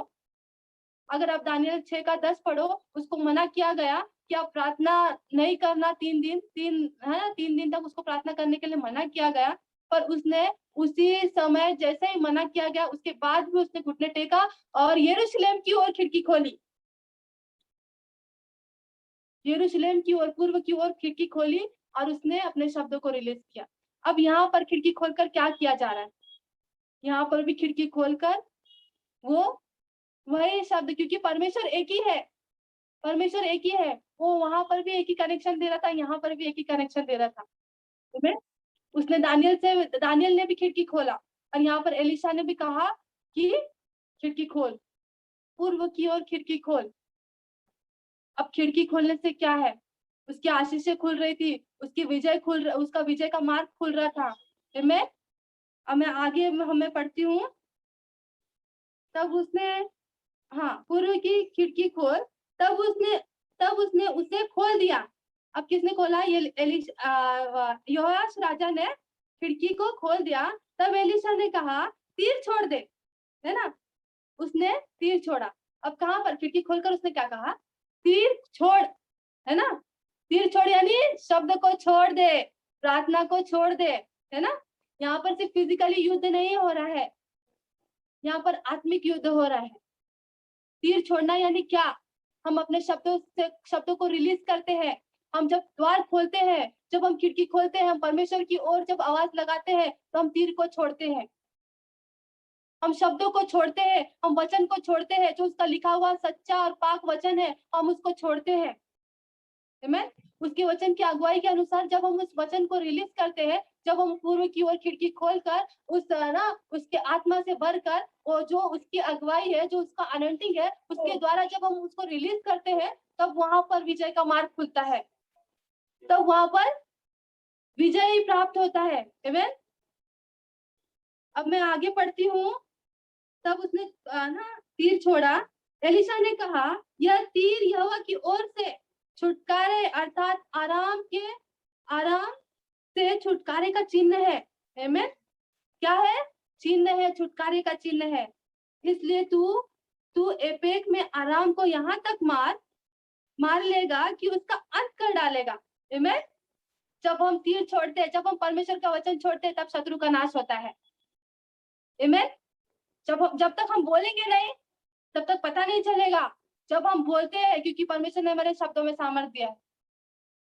अगर आप दानियल 6:10 पढ़ो, उसको मना किया गया कि आप प्रार्थना नहीं करना 3 दिन तक उसको प्रार्थना करने के लिए मना किया गया। पर उसने उसी समय जैसे ही मना किया गया उसके बाद भी उसने घुटने टेका और यरूशलेम की ओर खिड़की खोली, यरूशलेम की ओर, पूर्व की ओर खिड़की खोली और उसने अपने शब्दों को रिलीज किया। अब यहाँ पर खिड़की खोलकर क्या किया जा रहा है? यहाँ पर भी खिड़की खोलकर वो वही शब्द, क्योंकि परमेश्वर एक ही है, परमेश्वर एक ही है, वो वहां पर भी एक ही कनेक्शन दे रहा था, यहाँ पर भी एक ही कनेक्शन दे रहा था। तुम्हें उसने दानियल ने भी खिड़की खोला और यहाँ पर एलिशा ने भी कहा कि खिड़की खोल, पूर्व की ओर खिड़की खोल। अब खिड़की खोलने से क्या है? उसकी आशीषें खुल रही थी, उसकी विजय उसका विजय का मार्ग खुल रहा था। मैं अब मैं आगे हमें पढ़ती हूँ। तब उसने, हाँ, पूर्व की खिड़की खोल, तब उसने उसे खोल दिया। अब किसने खोला? ये योआश राजा ने खिड़की को खोल दिया। तब एलिशा ने कहा तीर छोड़ दे, है ना, उसने तीर छोड़ा। अब कहाँ पर खिड़की खोलकर उसने क्या कहा? तीर छोड़, है ना, तीर छोड़ यानी शब्द को छोड़ दे, प्रार्थना को छोड़ दे, है ना। यहाँ पर सिर्फ फिजिकली युद्ध नहीं हो रहा है, यहाँ पर आत्मिक युद्ध हो रहा है। तीर छोड़ना यानी क्या? हम अपने शब्दों को रिलीज करते हैं। हम जब द्वार खोलते हैं, जब हम खिड़की खोलते हैं, हम परमेश्वर की ओर जब आवाज लगाते हैं तो हम तीर को छोड़ते हैं, हम शब्दों को छोड़ते हैं, हम वचन को छोड़ते हैं, जो उसका लिखा हुआ सच्चा और पाक वचन है, हम उसको छोड़ते हैं। आमीन। उसके वचन की अगुवाई के अनुसार जब हम उस वचन को रिलीज करते हैं, जब हम पूर्व की ओर खिड़की खोलकर उसके आत्मा से भरकर, वो जो उसकी अगुवाई है, जो उसका अनॉइंटिंग है, उसके द्वारा जब हम उसको रिलीज करते हैं, तब वहां पर विजय का मार्ग खुलता है, तब वहां पर विजय ही प्राप्त होता है। आमीन। अब मैं आगे पढ़ती हूँ। तब उसने ना तीर छोड़ा। एलिशा ने कहा यह तीर यहोवा की ओर से छुटकारे अर्थात आराम से छुटकारे का चिन्ह है। आमीन। क्या है? चिन्ह है, छुटकारे का चिन्ह है। इसलिए तू एपेक में आराम को यहाँ तक मार लेगा कि उसका अंत कर डालेगा। आमीन। जब हम तीर छोड़ते हैं, जब हम परमेश्वर का वचन छोड़ते हैं, तब शत्रु का नाश होता है। आमीन। जब तक हम बोलेंगे नहीं, तब तक पता नहीं चलेगा। जब हम बोलते हैं, क्योंकि परमेश्वर ने हमारे शब्दों में सामर्थ दिया है।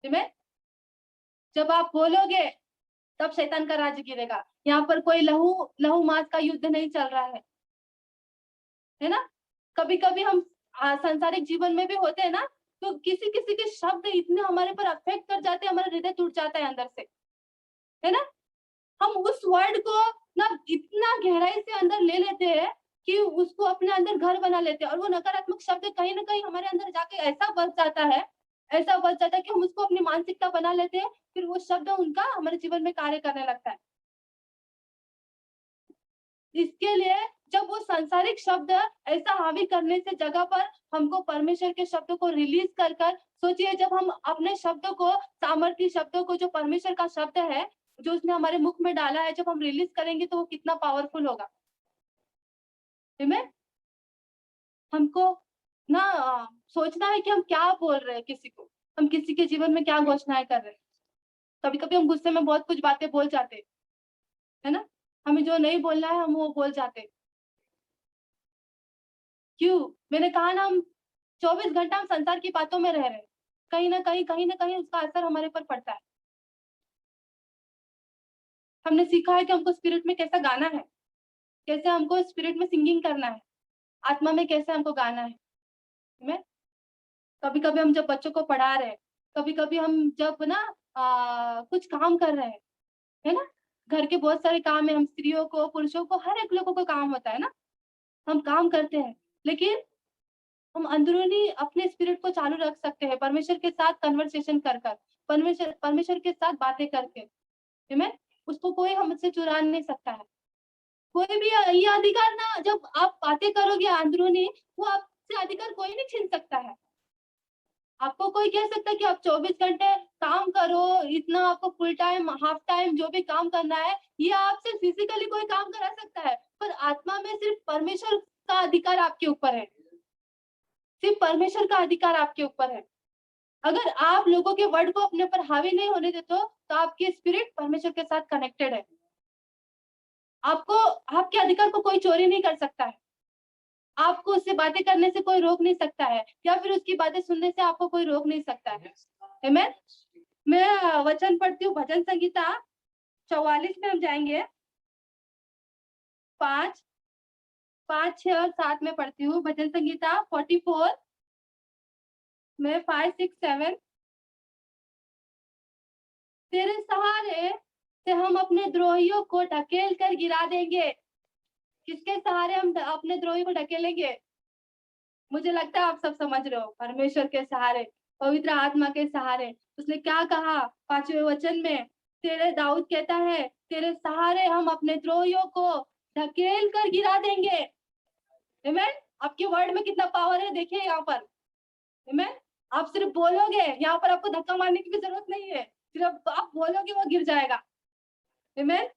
आमीन। जब आप बोलोगे तब शैतान का राज्य गिरेगा। यहाँ पर कोई लहू मांस का युद्ध नहीं चल रहा है ना। कभी कभी हम सांसारिक जीवन में भी होते हैं ना, तो किसी किसी के शब्द इतने हमारे पर अफेक्ट कर जाते हैं, हमारा हृदय टूट जाता है अंदर से, है ना। हम उस वर्ड को ना इतना गहराई से अंदर ले लेते हैं कि उसको अपने अंदर घर बना लेते हैं, और वो नकारात्मक शब्द कहीं ना कहीं हमारे अंदर जाके ऐसा बच जाता है, ऐसा बच जाता है कि हम उसको अपनी मानसिकता बना लेते हैं, फिर वो शब्द उनका हमारे जीवन में कार्य करने लगता है। इसके लिए जब वो सांसारिक शब्द ऐसा हावी करने से जगह पर हमको परमेश्वर के शब्दों को रिलीज कर सोचिए, जब हम अपने शब्दों को, सामर्थ्य शब्दों को, जो परमेश्वर का शब्द है, जो उसने हमारे मुख में डाला है, जब हम रिलीज करेंगे तो वो कितना पावरफुल होगा। हमको ना सोचना है कि हम क्या बोल रहे हैं किसी को, हम किसी के जीवन में क्या घोषणाएं कर रहे हैं। कभी कभी हम गुस्से में बहुत कुछ बातें बोल जाते, है ना, हमें जो नहीं बोलना है हम वो बोल जाते। क्यों? मैंने कहा ना, हम 24 घंटा हम संसार की बातों में रह रहे हैं, कहीं ना कहीं उसका असर हमारे पर पड़ता है। हमने सीखा है कि हमको स्पिरिट में कैसा गाना है, कैसे हमको स्पिरिट में सिंगिंग करना है, आत्मा में कैसे हमको गाना है। मैं कभी कभी हम जब बच्चों को पढ़ा रहे हैं, कभी कभी हम जब ना कुछ काम कर रहे हैं, है ना, घर के बहुत सारे काम है, हम स्त्रियों को, पुरुषों को, हर एक लोगों को काम होता है ना, हम काम करते हैं, लेकिन हम अंदरूनी अपने स्पिरिट को चालू रख सकते हैं, परमेश्वर के साथ कन्वर्सेशन कर परमेश्वर के साथ बातें करके। मैं उसको कोई हमसे चुरा नहीं सकता है, कोई भी ये अधिकार ना, जब आप बातें करोगे अंदरूनी, वो आपसे अधिकार कोई नहीं छीन सकता है। आपको कोई कह सकता है कि आप 24 घंटे काम करो, इतना आपको फुल टाइम, हाफ टाइम जो भी काम करना है, ये आपसे फिजिकली कोई काम करा सकता है, पर आत्मा में सिर्फ परमेश्वर का अधिकार आपके ऊपर है। सिर्फ परमेश्वर का अधिकार आपके ऊपर है। अगर आप लोगों के वर्ड को अपने ऊपर हावी नहीं होने देते हो, तो आपकी स्पिरिट परमेश्वर के साथ कनेक्टेड है। आपको, आपके अधिकार को कोई चोरी नहीं कर सकता है। आपको उससे बातें करने से कोई रोक नहीं सकता है, या फिर उसकी बातें सुनने से आपको कोई रोक नहीं सकता है। आमेन। मैं वचन पढ़ती हूँ, भजन संगीता 44 में हम जाएंगे। 5, 6 और 7 में पढ़ती हूँ। भजन संगीता 44 में 5, 6, 7। तेरे सहारे से हम अपने द्रोहियों को ढकेल कर गिरा देंगे। किसके सहारे हम अपने द्रोही को ढकेलेंगे? मुझे लगता है आप सब समझ रहे हो, परमेश्वर के सहारे, पवित्र आत्मा के सहारे। उसने क्या कहा 5वें वचन में? तेरे, दाऊद कहता है, तेरे सहारे हम अपने द्रोहियों को ढकेल कर गिरा देंगे। आमेन। आपके वर्ड में कितना पावर है, देखिए यहाँ पर। आमेन। आप सिर्फ बोलोगे, यहाँ पर आपको धक्का मारने की भी जरूरत नहीं है, सिर्फ आप बोलोगे वो गिर जाएगा। आमेन।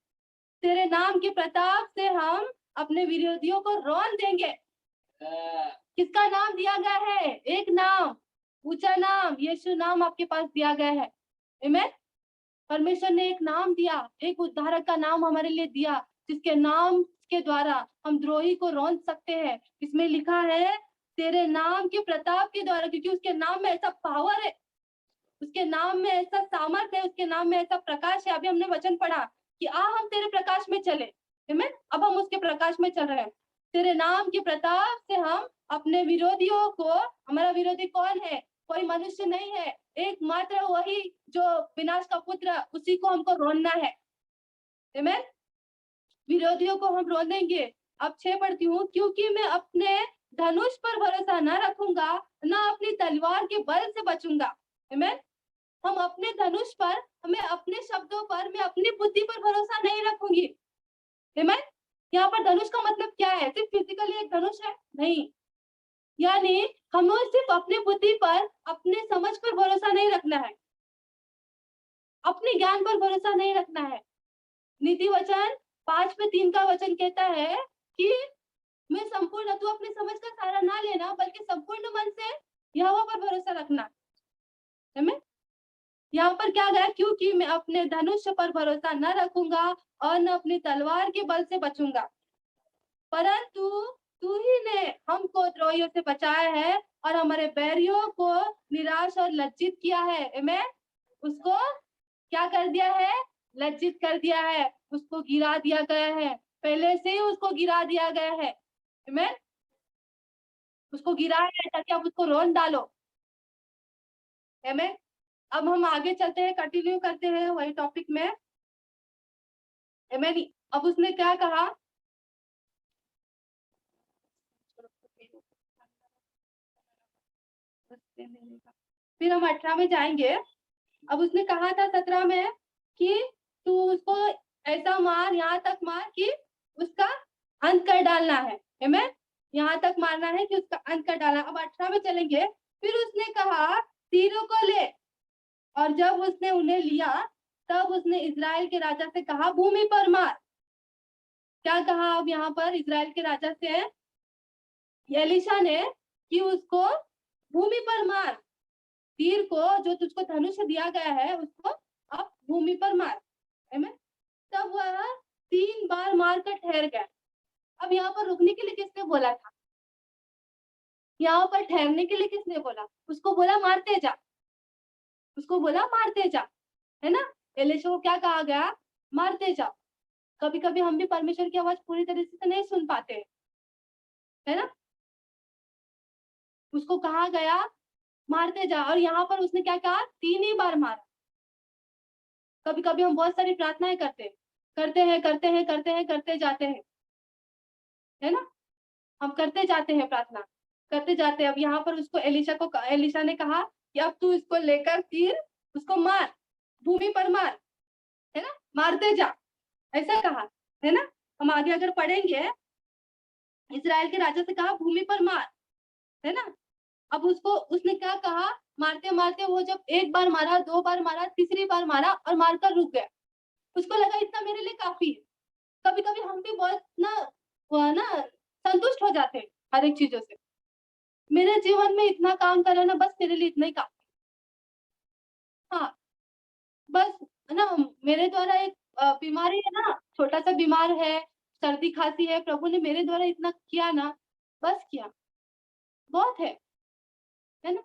तेरे नाम के प्रताप से हम अपने विरोधियों को रौंद देंगे। किसका नाम दिया गया है? एक नाम, ऊंचा नाम, यीशु नाम आपके पास दिया गया है। आमेन। परमेश्वर ने एक नाम दिया, एक उद्धारक का नाम हमारे लिए दिया, जिसके नाम के द्वारा हम द्रोही को रौंद सकते हैं। इसमें लिखा है तेरे नाम के प्रताप के द्वारा, क्योंकि उसके नाम में ऐसा पावर है, उसके नाम में ऐसा सामर्थ है, उसके नाम में ऐसा प्रकाश है। अभी हमने वचन पढ़ा कि हम तेरे प्रकाश में चले। आमेन। अब हम उसके प्रकाश में चल रहे हैं। तेरे नाम के प्रताप से हम अपने विरोधियों को, हमारा विरोधी कौन है? कोई मनुष्य नहीं है, एकमात्र वही जो विनाश का पुत्र, उसी को हमको रोनना है। आमेन। विरोधियों को हम रोनेंगे। अब 6 पढ़ती हूँ, क्योंकि मैं अपने धनुष पर भरोसा न रखूंगा, न अपनी तलवार के बल से बचूंगा। आमेन। हम अपने धनुष पर, हमें अपने शब्दों पर, मैं अपनी बुद्धि पर भरोसा नहीं रखूंगी। आमेन। यहाँ पर धनुष का मतलब क्या है? सिर्फ फिजिकली एक धनुष है? नहीं, यानी हमें सिर्फ अपनी बुद्धि पर, अपने समझ पर भरोसा नहीं रखना है, अपने ज्ञान पर भरोसा नहीं रखना है। नीति वचन 5:3 का वचन कहता है कि मैं संपूर्ण, तू अपनी समझ का सहारा ना लेना, बल्कि संपूर्ण मन से यहोवा पर भरोसा रखना। आमेन। यहाँ पर क्या गया? क्योंकि मैं अपने धनुष पर भरोसा न रखूंगा और न अपनी तलवार के बल से बचूंगा, परंतु तू ही ने हमको द्रोहियों से बचाया है और हमारे बैरियों को निराश और लज्जित किया है। आमेन। उसको क्या कर दिया है? लज्जित कर दिया है, उसको गिरा दिया गया है, पहले से ही उसको गिरा दिया गया है। आमेन। उसको गिराया है ताकि आप उसको रोन डालो। आमेन। अब हम आगे चलते हैं, कंटिन्यू करते हैं वही टॉपिक में। आमेन। अब उसने क्या कहा? फिर हम 18 में जाएंगे। अब उसने कहा था 17 में कि तू उसको ऐसा मार, यहाँ तक मार कि उसका अंत कर डालना है। आमेन। यहाँ तक मारना है कि उसका अंत कर डालना। अब 18 में चलेंगे। फिर उसने कहा तीरों को ले, और जब उसने उन्हें लिया, तब उसने इजराइल के राजा से कहा भूमि पर मार। क्या कहा अब यहाँ पर इजराइल के राजा से एलीशा ने? कि उसको भूमि पर मार, तीर को, जो तुझको धनुष दिया गया है, उसको अब भूमि पर मार। आमेन। तब वह 3 बार मारकर ठहर गया। अब यहाँ पर रुकने के लिए किसने बोला था? यहाँ पर ठहरने के लिए किसने बोला? उसको बोला मारते जा, उसको बोला मारते जा, है ना? एलीशा को क्या कहा गया? मारते जाओ। कभी कभी हम भी परमेश्वर की आवाज पूरी तरह से नहीं सुन पाते, है ना? उसको कहा गया मारते जा, और यहाँ पर उसने क्या कहा? 3 ही बार मारा। कभी कभी हम बहुत सारी प्रार्थनाएं करते जाते हैं, है ना? हम करते जाते हैं, प्रार्थना करते जाते हैं। अब यहाँ पर उसको एलीशा ने कहा कि अब तू इसको लेकर तीर उसको मार, भूमि पर मार, है ना? मारते जा, ऐसा कहा, है ना? हम आगे अगर पढ़ेंगे, इजराइल के राजा से कहा भूमि पर मार, है ना? अब उसको उसने क्या कहा? मारते मारते वो जब एक बार मारा, 2 बार मारा, तीसरी बार मारा और मारकर रुक गया। उसको लगा इतना मेरे लिए काफी है। कभी कभी हम भी बहुत ना संतुष्ट हो जाते हैं हर एक चीजों से। मेरे जीवन में इतना काम करा ना, बस मेरे लिए इतना ही काफी। हाँ, बस ना, मेरे द्वारा एक बीमारी है ना, छोटा सा बीमार है, सर्दी खांसी है, प्रभु ने मेरे द्वारा इतना किया ना, बस किया, बहुत है ना।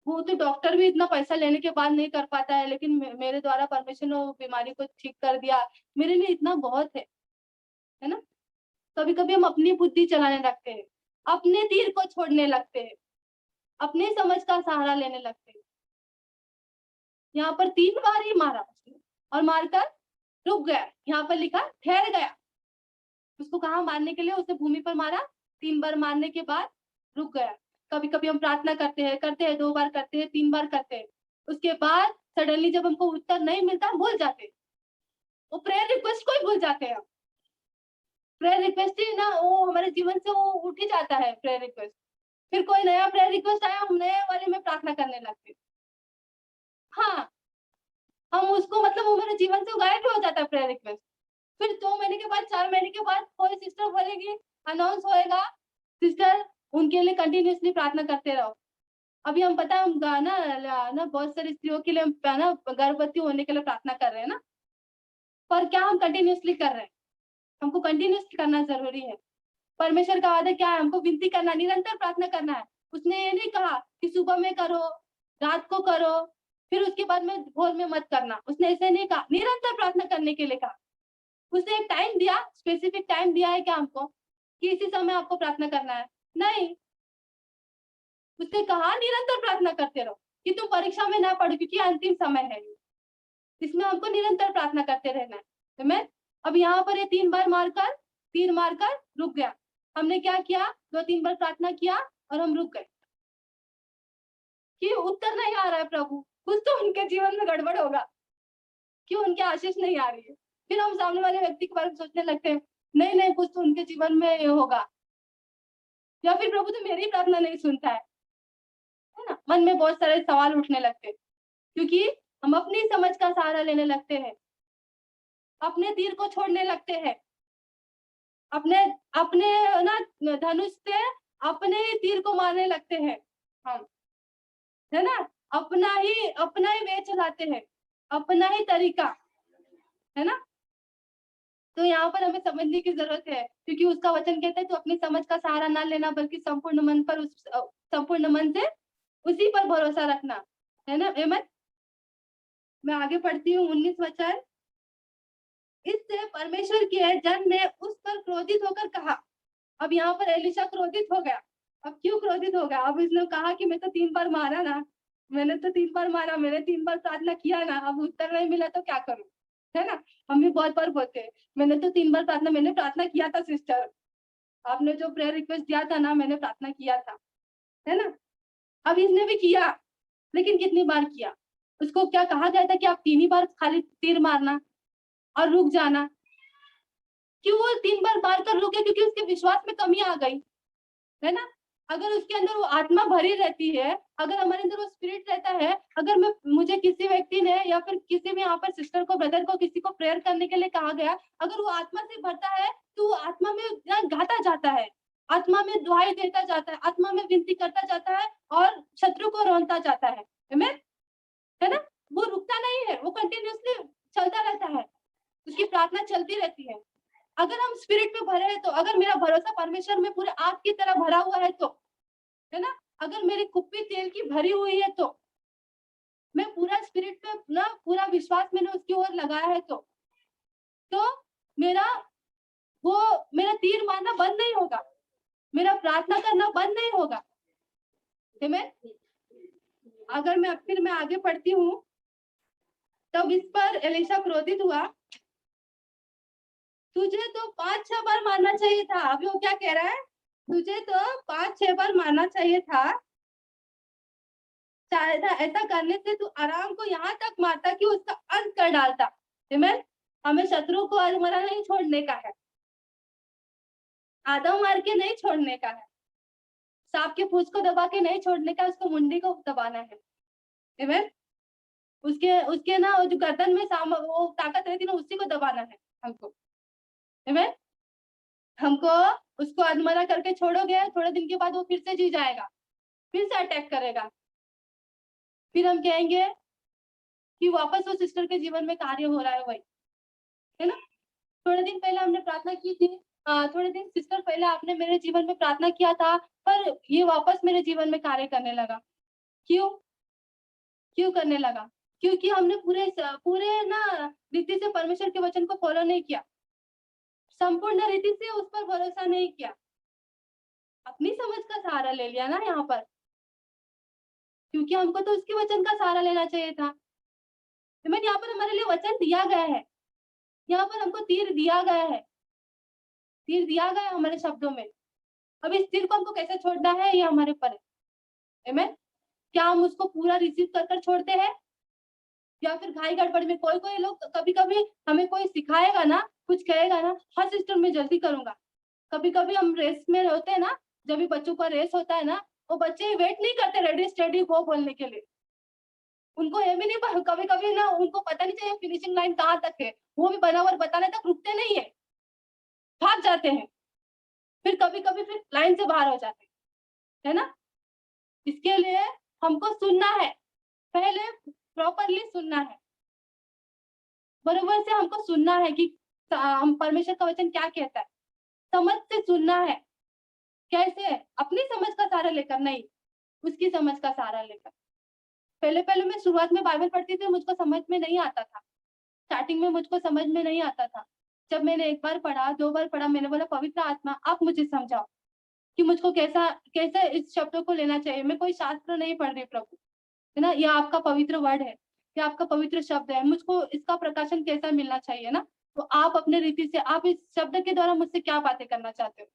वो तो डॉक्टर भी इतना पैसा लेने के बाद नहीं कर पाता है, लेकिन मेरे द्वारा परमेश्वर ने वो बीमारी को ठीक कर दिया, मेरे लिए इतना बहुत है ना। कभी कभी हम अपनी बुद्धि चलाने लगते हैं, अपने तीर को छोड़ने लगते हैं, अपने समझ का सहारा लेने लगते हैं। यहाँ पर 3 बार ही मारा उसने और मारकर रुक गया। यहाँ पर लिखा ठहर गया। उसको कहा मारने के लिए, उसने भूमि पर मारा, 3 बार मारने के बाद रुक गया। कभी कभी हम प्रार्थना करते हैं 2 बार करते हैं, 3 बार करते हैं, उसके बाद सडनली जब हमको उत्तर नहीं मिलता, भूल जाते हैं। वो प्रेयर रिक्वेस्ट को ही भूल जाते हैं। प्रेयर रिक्वेस्ट ही ना, वो हमारे जीवन से वो उठ ही जाता है प्रेयर रिक्वेस्ट। फिर कोई नया प्रेयर रिक्वेस्ट आया, हम नए वाले में प्रार्थना करने लगते। हाँ, हम उसको मतलब वो मेरे जीवन से गायब हो जाता है प्रेयर रिक्वेस्ट। फिर 2 महीने के बाद, 4 महीने के बाद कोई सिस्टर बोलेगी, अनाउंस होएगा, सिस्टर उनके लिए कंटिन्यूअसली प्रार्थना करते रहो। अभी हम पता है, हम ना बहुत सारी स्त्रियों के लिए ना गर्भवती होने के लिए प्रार्थना कर रहे हैं ना, पर क्या हम कंटिन्यूअसली कर रहे हैं? हमको कंटिन्यूअसली करना जरूरी है। परमेश्वर का वादा क्या है? हमको विनती करना, निरंतर प्रार्थना करना है। उसने ये नहीं कहा कि सुबह में करो, रात को करो, फिर उसके बाद में भोर में मत करना। उसने ऐसे नहीं कहा, निरंतर प्रार्थना करने के लिए कहा। उसने एक टाइम दिया, स्पेसिफिक टाइम दिया है क्या हमको कि इसी समय आपको प्रार्थना करना है? नहीं, उसने कहा निरंतर प्रार्थना करते रहो कि तुम परीक्षा में ना पढ़ो, क्योंकि अंतिम समय है। इसमें हमको निरंतर प्रार्थना करते रहना है। तो मैं अब यहाँ पर ये 3 बार मारकर, तीर मारकर रुक गया। हमने क्या किया? 2-3 बार प्रार्थना किया और हम रुक गए कि उत्तर नहीं आ रहा है प्रभु, कुछ तो उनके जीवन में गड़बड़ होगा, क्यों उनकी आशीष नहीं आ रही है। फिर हम सामने वाले व्यक्ति के बारे में सोचने लगते हैं, नहीं नहीं, कुछ तो उनके जीवन में होगा, या फिर प्रभु तो मेरी प्रार्थना नहीं सुनता है ना। मन में बहुत सारे सवाल उठने लगते हैं, क्योंकि हम अपनी समझ का सहारा लेने लगते हैं, अपने तीर को छोड़ने लगते हैं, अपने अपने ना धनुष से अपने ही तीर को मारने लगते हैं हम, है ना। अपना ही वे चलाते हैं, अपना ही तरीका, है ना। तो यहाँ पर हमें समझने की जरूरत है, क्योंकि उसका वचन कहता है, तो अपनी समझ का सहारा ना लेना, बल्कि संपूर्ण मन से उसी पर भरोसा रखना, है ना। एमन। मैं आगे पढ़ती हूँ 19 वचन। इससे परमेश्वर के जन ने उस पर क्रोधित होकर कहा। अब यहाँ पर एलिशा क्रोधित हो गया। अब क्यों क्रोधित हो गया? अब इसने कहा कि मैं तो 3 बार मारा ना, मैंने तो 3 बार मारा, मैंने 3 बार प्रार्थना किया ना, अब उत्तर नहीं मिला तो क्या करूं, है ना। हम भी बहुत बार बोलते हैं, मैंने तो 3 बार प्रार्थना, मैंने प्रार्थना किया था सिस्टर, आपने जो प्रेयर रिक्वेस्ट दिया था ना, मैंने प्रार्थना किया था, है ना। अब इसने भी किया, लेकिन कितनी बार किया? उसको क्या कहा गया था कि आप 3 ही बार खाली तीर मारना और रुक जाना? क्यों वो 3 बार मार कर रुके? क्योंकि उसके विश्वास में कमी आ गई, है ना। अगर उसके अंदर वो आत्मा भरी रहती है, अगर हमारे अंदर वो स्पिरिट रहता है, अगर मुझे किसी व्यक्ति ने या फिर किसी भी यहाँ पर सिस्टर को, ब्रदर को, किसी को प्रेयर करने के लिए कहा गया, अगर वो आत्मा से भरता है, तो वो आत्मा में गाता जाता है, आत्मा में दुहाई देता जाता है, आत्मा में विनती करता जाता है और शत्रु को रोनता जाता है, है ना। वो रुकता नहीं है, वो कंटिन्यूअसली चलता रहता है, उसकी प्रार्थना चलती रहती है। अगर हम स्पिरिट में भरे हैं, तो अगर मेरा भरोसा परमेश्वर में पूरे आग की तरह भरा हुआ है, तो, है ना, अगर मेरी कुप्पी तेल की भरी हुई है, तो मैं पूरा स्पिरिट में ना, पूरा विश्वास मैंने उसकी ओर लगाया है, तो मेरा वो मेरा तीर मारना बंद नहीं होगा, मेरा प्रार्थना करना बंद नहीं होगा। अगर मैं आगे पढ़ती हूँ, तब इस पर एलिशा क्रोधित हुआ। तुझे तो 5-6 बार मारना चाहिए था। अभी वो क्या कह रहा है? तुझे तो 5-6 बार मारना चाहिए था, शायद ऐसा करने से तू आराम को यहाँ तक मारता कि उसका अंत कर डालता। हमें शत्रु को हमारा नहीं छोड़ने का है, आदम मार के नहीं छोड़ने का है, सांप के पूंछ को दबा के नहीं छोड़ने का, उसको मुंडी को दबाना है। आमेन। उसके उसके ना वो जो गर्दन में वो ताकत रहती है ना, उसी को दबाना है हमको। आमेन। हमको उसको अधमरा करके छोड़ोगे, थोड़े दिन के बाद वो फिर से जी जाएगा, फिर से अटैक करेगा। फिर हम कहेंगे कि वापस वो सिस्टर के जीवन में कार्य हो रहा है वही, है ना। थोड़े दिन पहले हमने प्रार्थना की थी, थोड़े दिन सिस्टर पहले आपने मेरे जीवन में प्रार्थना किया था, पर ये वापस मेरे जीवन में कार्य करने लगा। क्यों क्यों करने लगा? क्योंकि हमने पूरे ना रीति से परमेश्वर के वचन को फॉलो नहीं किया, संपूर्ण रीति से उस पर भरोसा नहीं किया, अपनी समझ का सहारा ले लिया ना यहाँ पर। क्योंकि हमको तो उसके वचन का सहारा लेना चाहिए था। मैंने यहाँ पर हमारे लिए वचन दिया गया है, यहाँ पर हमको तीर दिया गया है, तीर दिया गया है हमारे शब्दों में। अब इस तीर को हमको कैसे छोड़ना है ये हमारे पर है। आमेन। क्या हम उसको पूरा रिसीव कर छोड़ते हैं, या फिर घाई गड़बड़ में? कोई कोई लोग कभी कभी हमें कोई सिखाएगा ना, कुछ कहेगा ना, हाँ सिस्टर मैं जल्दी करूंगा। कभी कभी हम रेस में होते हैं ना, जब भी बच्चों का रेस होता है ना, वो बच्चे वेट नहीं करते रेडी स्टेडी गो बोलने के लिए। उनको ये भी नहीं, कभी कभी ना उनको पता नहीं चाहिए फिनिशिंग लाइन कहाँ तक है, वो भी बराबर बताने तक रुकते नहीं है, भाग जाते हैं। फिर कभी कभी फिर लाइन से बाहर हो जाते हैं, है ना। इसके लिए हमको सुनना है, पहले प्रॉपरली सुनना है, बरोबर से हमको सुनना है कि हम परमेश्वर का वचन क्या कहता है, समझ से सुनना है। कैसे? अपनी समझ का सहारा लेकर नहीं, उसकी समझ का सहारा लेकर। पहले पहले मैं शुरुआत में बाइबल पढ़ती थी, मुझको समझ में नहीं आता था, स्टार्टिंग में मुझको समझ में नहीं आता था। जब मैंने एक बार पढ़ा, 2 बार पढ़ा, मैंने बोला पवित्र आत्मा आप मुझे समझाओ कि मुझको कैसे इस शब्दों को लेना चाहिए। मैं कोई शास्त्र नहीं पढ़ रही प्रभु, है ना, यह आपका पवित्र वर्ड है, यह आपका पवित्र शब्द है, मुझको इसका प्रकाशन कैसा मिलना चाहिए ना। तो आप अपने रीति से, आप इस शब्द के द्वारा मुझसे क्या बातें करना चाहते हो,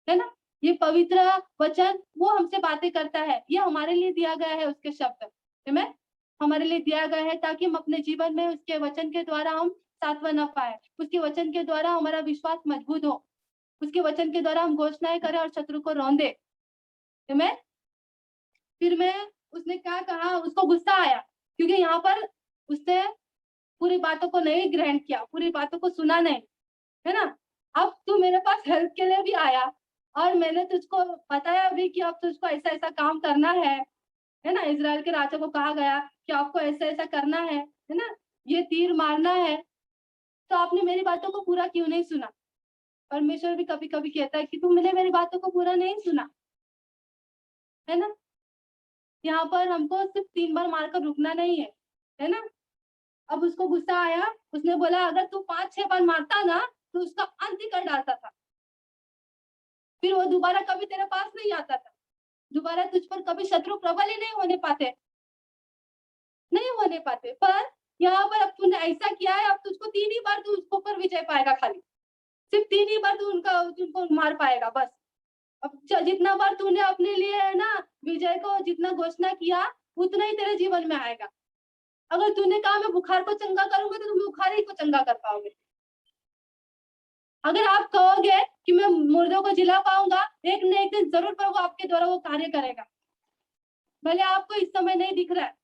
है ना। ये पवित्र वचन वो हमसे बातें करता है, ये हमारे लिए दिया गया है, उसके शब्द में हमारे लिए दिया गया है, ताकि हम अपने जीवन में उसके वचन के द्वारा हम सात्वन न पाए, उसके वचन के द्वारा हमारा विश्वास मजबूत हो, उसके वचन के द्वारा हम घोषणाएं करें और शत्रु को रौंदे। फिर मैं उसने क्या कहा, उसको गुस्सा आया, क्योंकि यहाँ पर उसने पूरी बातों को नहीं ग्रहण किया, पूरी बातों को सुना नहीं, है ना। अब तू मेरे पास हेल्प के लिए भी आया और मैंने तुझको बताया भी कि अब तुझको ऐसा ऐसा काम करना है ना। इजराइल के राजा को कहा गया कि आपको ऐसा ऐसा करना है ना, ये तीर मारना है, तो आपने मेरी बातों को पूरा क्यों नहीं सुना? परमेश्वर भी कभी कभी कहता है कि तुमने मेरी बातों को पूरा नहीं सुना, है ना। यहाँ पर हमको सिर्फ 3 बार मारकर रुकना नहीं है ना। अब उसको गुस्सा आया, उसने बोला अगर तू 5-6 बार मारता ना तो उसका अंत ही कर डालता था, फिर वो दोबारा कभी तेरे पास नहीं आता था, दोबारा तुझ पर कभी शत्रु प्रबल ही नहीं होने पाते, पर यहाँ पर अब तूने ऐसा किया है, अब तुझको 3 ही बार तू उसको पर विजय पाएगा, खाली सिर्फ 3 ही बार तू उनको मार पाएगा बस। अब जितना बार तूने अपने लिए है ना विजय को जितना घोषणा किया, उतना ही तेरे जीवन में आएगा। अगर तूने कहा मैं बुखार को चंगा करूंगा, तो तुम बुखार ही को चंगा कर पाओगे। अगर आप कहोगे कि मैं मुर्दों को जिला पाऊंगा, एक न एक दिन जरूर प्रभु आपके द्वारा वो कार्य करेगा। भले आपको इस समय नहीं दिख रहा है,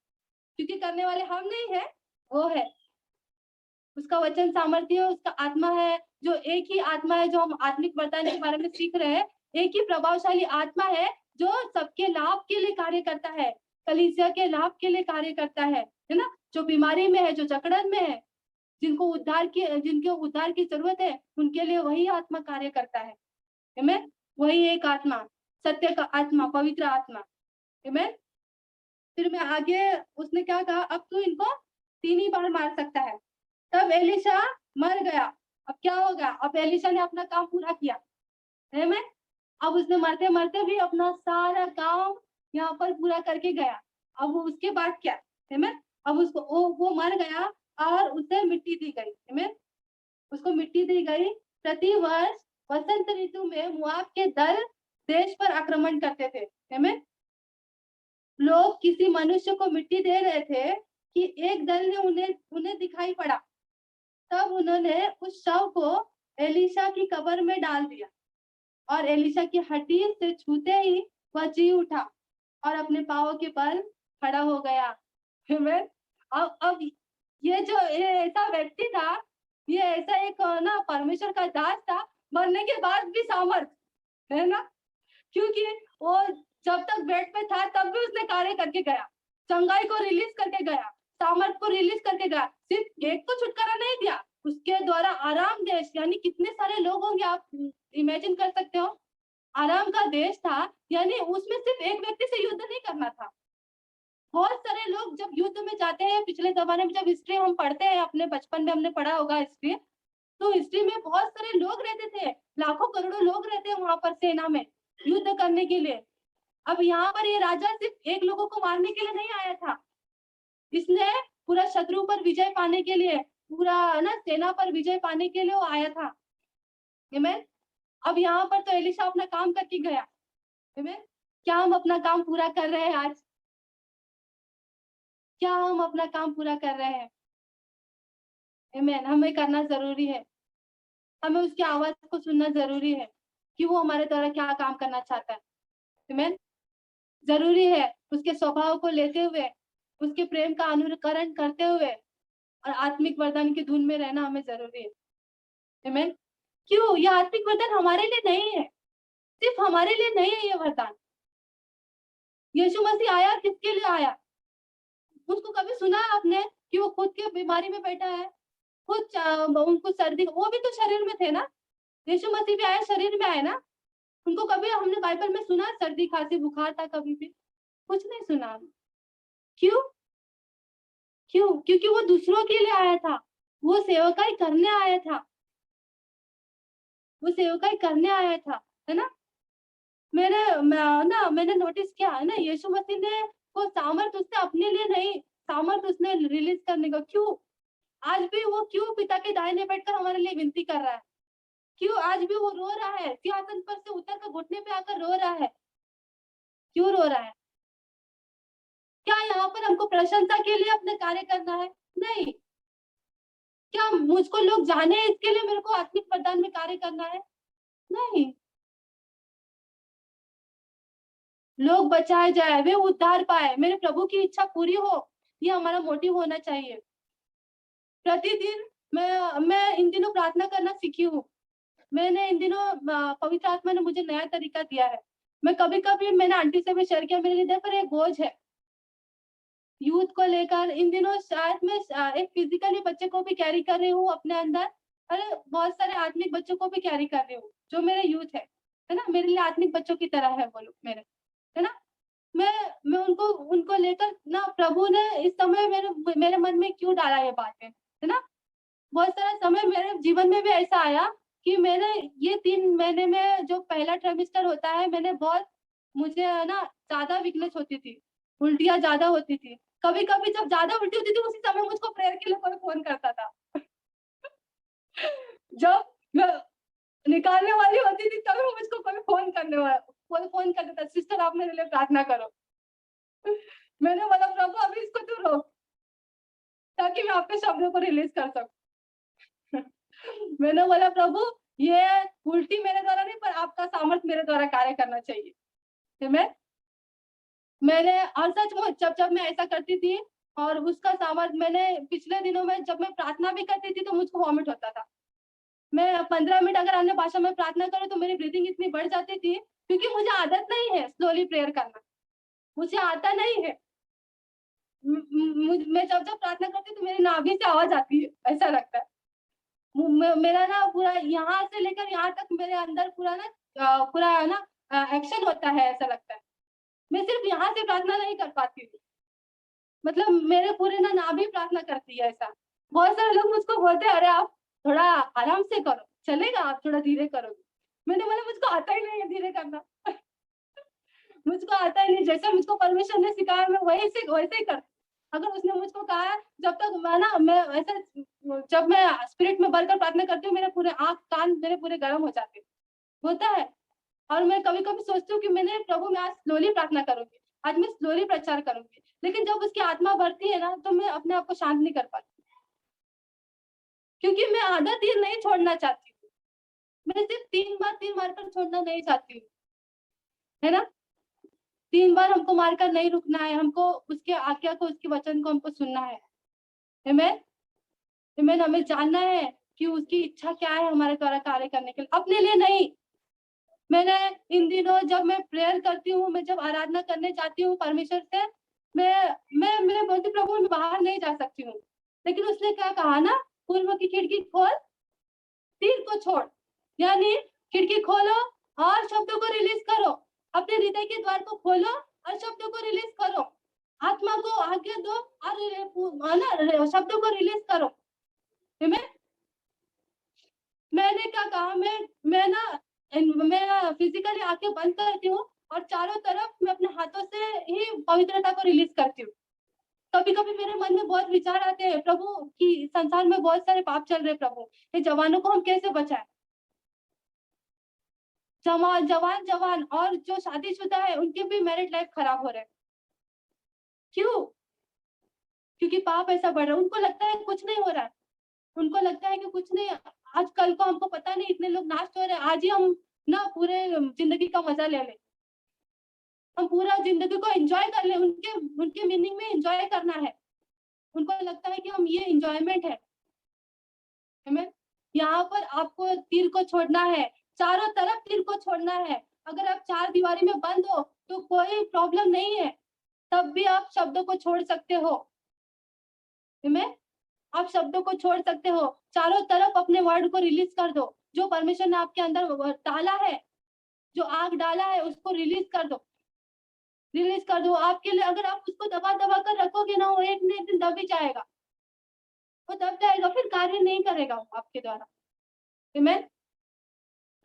क्योंकि करने वाले हम नहीं है, वो है। उसका वचन सामर्थ्य है, उसका आत्मा है, जो एक ही आत्मा है, जो हम आत्मिक वरदान के बारे में सीख रहे हैं, एक ही प्रभावशाली आत्मा है जो सबके लाभ के लिए कार्य करता है, कलीसिया के लाभ के लिए कार्य करता है ना। जो बीमारी में है, जो जकड़न में है, जिनको उद्धार की जरूरत है, उनके लिए वही आत्मा कार्य करता है। आमेन। वही एक आत्मा, सत्य का आत्मा, पवित्र आत्मा। आमेन। फिर मैं आगे, उसने क्या कहा, अब तू इनको 3 ही बार मार सकता है। तब एलिशा मर गया। अब क्या होगा? अब एलिशा ने अपना काम पूरा किया, आमेन। अब उसने मरते मरते भी अपना सारा काम यहाँ पर पूरा करके गया। अब उसके बाद क्या, आमेन। अब उसको वो मर गया और उसे मिट्टी दी गई, आमेन। उसको मिट्टी दी गई। प्रति वर्ष वसंत ऋतु में मुआब के दल देश पर आक्रमण करते थे, आमेन। लोग किसी मनुष्य को मिट्टी दे रहे थे कि एक दल ने उन्हें दिखाई पड़ा, तब उन्होंने उस शव को एलिशा की कब्र में डाल दिया और एलिशा की हड्डी से छूते ही वह जी उठा और अपने पाँवों के बल खड़ा हो गया। आमीन। अब ये ऐसा व्यक्ति था, ये ऐसा एक ना परमेश्वर का दास था, मरने के बाद भी सामर्थ, है ना? क्योंकि वो जब तक बेड पे था तब भी उसने कार्य करके गया, चंगाई को रिलीज करके गया, सामर्थ को रिलीज करके गया। सिर्फ एक को छुटकारा नहीं दिया, उसके द्वारा आराम देश, यानी कितने सारे लोग होंगे आप इमेजिन कर सकते हो। आराम का देश था, यानी उसमें सिर्फ एक व्यक्ति से युद्ध नहीं करना था। बहुत सारे लोग जब युद्ध में जाते हैं, पिछले जमाने में जब हिस्ट्री हम पढ़ते हैं, अपने बचपन में हमने पढ़ा होगा हिस्ट्री, तो हिस्ट्री में बहुत सारे लोग रहते थे, लाखों करोड़ों लोग रहते हैं वहां पर सेना में युद्ध करने के लिए। अब यहाँ पर ये राजा सिर्फ एक लोगों को मारने के लिए नहीं आया था, इसने पूरा शत्रु पर विजय पाने के लिए, पूरा ना सेना पर विजय पाने के लिए वो आया था। आमीन। अब यहाँ पर तो एलिशा अपना काम करके गया। आमीन। क्या हम अपना काम पूरा कर रहे हैं आज? क्या हम अपना काम पूरा कर रहे हैं? आमीन। हमें करना जरूरी है, हमें उसकी आवाज को सुनना जरूरी है कि वो हमारे द्वारा क्या काम करना चाहता है। आमीन। जरूरी है उसके स्वभाव को लेते हुए, उसके प्रेम का अनुकरण करते हुए और आत्मिक वरदान की धुन में रहना हमें जरूरी है। आमीन। क्यों? यह आत्मिक वरदान हमारे लिए नहीं है, सिर्फ हमारे लिए नहीं है ये वरदान। यीशु मसीह आया किसके लिए आया? उसको कभी सुना है आपने कि वो खुद की बीमारी में बैठा है, खुद उनको सर्दी, वो भी तो शरीर में थे ना, यीशु मसीह भी आया शरीर में आए ना। उनको कभी हमने बाइबल में सुना सर्दी खांसी बुखार था? कभी भी कुछ नहीं सुना। क्यों? क्यों? क्योंकि वो दूसरों के लिए आया था, वो सेवकाई करने आया था, वो सेवकाई करने आया था, है ना? मैंने नोटिस किया है ना, यीशु मसीह ने वो सामर्थ उसने अपने लिए नहीं, सामर्थ उसने रिलीज करने का। क्यों? आज भी वो क्यों पिता के दाहिने बैठकर हमारे लिए विनती कर रहा है? क्यों आज भी वो रो रहा है, सिंहासन पर से उतर कर घुटने पे आकर रो रहा है? क्यों रो रहा है? क्या यहाँ पर हमको प्रशंसा के लिए अपने कार्य करना है? नहीं। क्या मुझको लोग जाने इसके लिए मेरे को आत्मिक वरदान में कार्य करना है? नहीं। लोग बचाए जाए, वे उद्धार पाए, मेरे प्रभु की इच्छा पूरी हो, ये हमारा मोटिव होना चाहिए। प्रतिदिन मैं इन दिनों प्रार्थना करना सीखी हूँ। मैंने इन दिनों पवित्र आत्मा ने मुझे नया तरीका दिया है। मैं कभी कभी, मैंने आंटी से भी शेयर किया, मेरे लिए पर एक बोझ है यूथ को लेकर। इन दिनों शायद मैं एक फिजिकली बच्चे को भी कैरी कर रही हूँ अपने अंदर, अरे बहुत सारे आत्मिक बच्चों को भी कैरी कर रही हूँ, जो मेरे यूथ है ना, मेरे लिए आत्मिक बच्चों की तरह है वो लोग मेरे, है ना। मैं मैं उनको उनको लेकर ना, प्रभु ने इस समय मेरे मन में क्यों डाला ये बातें, है ना। बहुत सारा समय मेरे जीवन में भी ऐसा आया कि मैंने ये 3 महीने में जो पहला ट्राइमेस्टर होता है, मैंने बहुत, मुझे ना ज्यादा वीकनेस होती थी, उल्टियां ज्यादा होती थी। कभी कभी जब ज्यादा उल्टी होती थी उसी समय मुझको प्रेयर के लिए कोई फोन करता था। जब मैं निकालने वाली होती थी तभी मुझको कोई फोन करने वाला, कोई फोन कर देता, सिस्टर आप मेरे लिए प्रार्थना करो। मैंने बोला प्रभु अभी इसको तू रोक, ताकि मैं आपके शब्दों को रिलीज कर सकूं। मैंने बोला प्रभु ये उल्टी मेरे द्वारा नहीं, पर आपका सामर्थ्य मेरे द्वारा कार्य करना चाहिए। तो मैंने और सच में जब जब मैं ऐसा करती थी और उसका सामर्थ्य, मैंने पिछले दिनों में जब मैं प्रार्थना भी करती थी तो मुझको वॉमिट होता था। मैं 15 मिनट अगर अन्य भाषा में प्रार्थना करूं तो मेरी ब्रीथिंग इतनी बढ़ जाती थी, क्योंकि मुझे आदत नहीं है स्लोली प्रेयर करना, मुझे आता नहीं है। मैं जब जब प्रार्थना करती हूँ तो मेरी नाभि से आवाज आती है, ऐसा लगता है। मेरा ना पूरा यहाँ से लेकर यहाँ तक मेरे अंदर पूरा ना पूरा ना एक्शन होता है, ऐसा लगता है। मैं सिर्फ यहाँ से प्रार्थना नहीं कर पाती हूँ, मतलब मेरे पूरे ना नाभि प्रार्थना करती है ऐसा। बहुत सारे लोग मुझको बोलते हैं अरे आप थोड़ा आराम से करो, चलेगा आप थोड़ा धीरे करोगे। मैंने बोला मुझको आता ही नहीं है धीरे करना। मुझको आता ही नहीं, जैसे मुझको परमेश्वर ने सिखाया मैं वैसे ही कर। अगर उसने मुझको कहा जब तक मैं ऐसा, जब मैं स्पिरिट में भरकर प्रार्थना करती हूँ मेरे पूरे आंख कान मेरे पूरे गर्म हो जाते होता है। और मैं कभी कभी सोचती हूँ कि मैंने प्रभु मैं आज स्लोली प्रार्थना करूंगी, आज मैं स्लोली प्रचार करूंगी, लेकिन जब उसकी आत्मा बढ़ती है ना तो मैं अपने आप को शांत नहीं कर पाती, क्योंकि मैं आधा तीर नहीं छोड़ना चाहती हूँ। मैं सिर्फ 3 बार तीर मारकर छोड़ना नहीं चाहती हूँ, है ना। 3 बार हमको मारकर नहीं रुकना है, हमको उसके आज्ञा को, उसके वचन को हमको सुनना है। आमेन। आमेन। हमें जानना है कि उसकी इच्छा क्या है हमारे द्वारा कार्य करने के लिए, अपने लिए नहीं। मैंने इन दिनों जब मैं प्रेयर करती हूँ, मैं जब आराधना करने जाती हूँ परमेश्वर से, मैं बोलती प्रभु मैं बाहर नहीं जा सकती हूँ, लेकिन उसने क्या कहा ना, पूर्व की खिड़की खोल, तीर को छोड़। यानी खिड़की खोलो और शब्दों को रिलीज करो, अपने हृदय के द्वार को खोलो और शब्दों को रिलीज करो, आत्मा को आज्ञा दो और शब्दों को रिलीज करो। मैंने क्या कहा, मैं फिजिकली आंखें बंद करती हूँ और चारों तरफ मैं अपने हाथों से ही पवित्रता को रिलीज करती हूँ। कभी कभी मेरे मन में बहुत विचार आते हैं, प्रभु की संसार में बहुत सारे पाप चल रहे, प्रभु ये जवानों को हम कैसे बचाएं। जवान और जो शादीशुदा है उनके भी मैरिड लाइफ खराब हो रहे हैं। क्यों? क्योंकि पाप ऐसा बढ़ रहा है, उनको लगता है कुछ नहीं हो रहा है, उनको लगता है कि कुछ नहीं, आज कल को हमको पता नहीं इतने लोग नाश हो रहे हैं, आज ही हम ना पूरे जिंदगी का मजा ले लें, हम पूरा जिंदगी को एंजॉय कर ले, उनके मीनिंग में एंजॉय करना है, उनको लगता है कि हम ये एंजॉयमेंट है। हमें यहाँ पर आपको तीर को छोड़ना है, चारों तरफ तीर को छोड़ना है। अगर आप चार दीवारी में बंद हो तो कोई प्रॉब्लम नहीं है, तब भी आप शब्दों को छोड़ सकते हो। हमें आप शब्दों को छोड़ सकते हो, चारों तरफ अपने वर्ड को रिलीज कर दो, जो परमेश्वर ने आपके अंदर डाला है, जो आग डाला है उसको रिलीज कर दो, रिलीज कर दो। आपके लिए अगर आप उसको दबा दबा कर रखोगे ना, वो एक न एक दिन दब ही जाएगा, वो दब जाएगा, फिर कार्य नहीं करेगा आपके द्वारा। आमीन।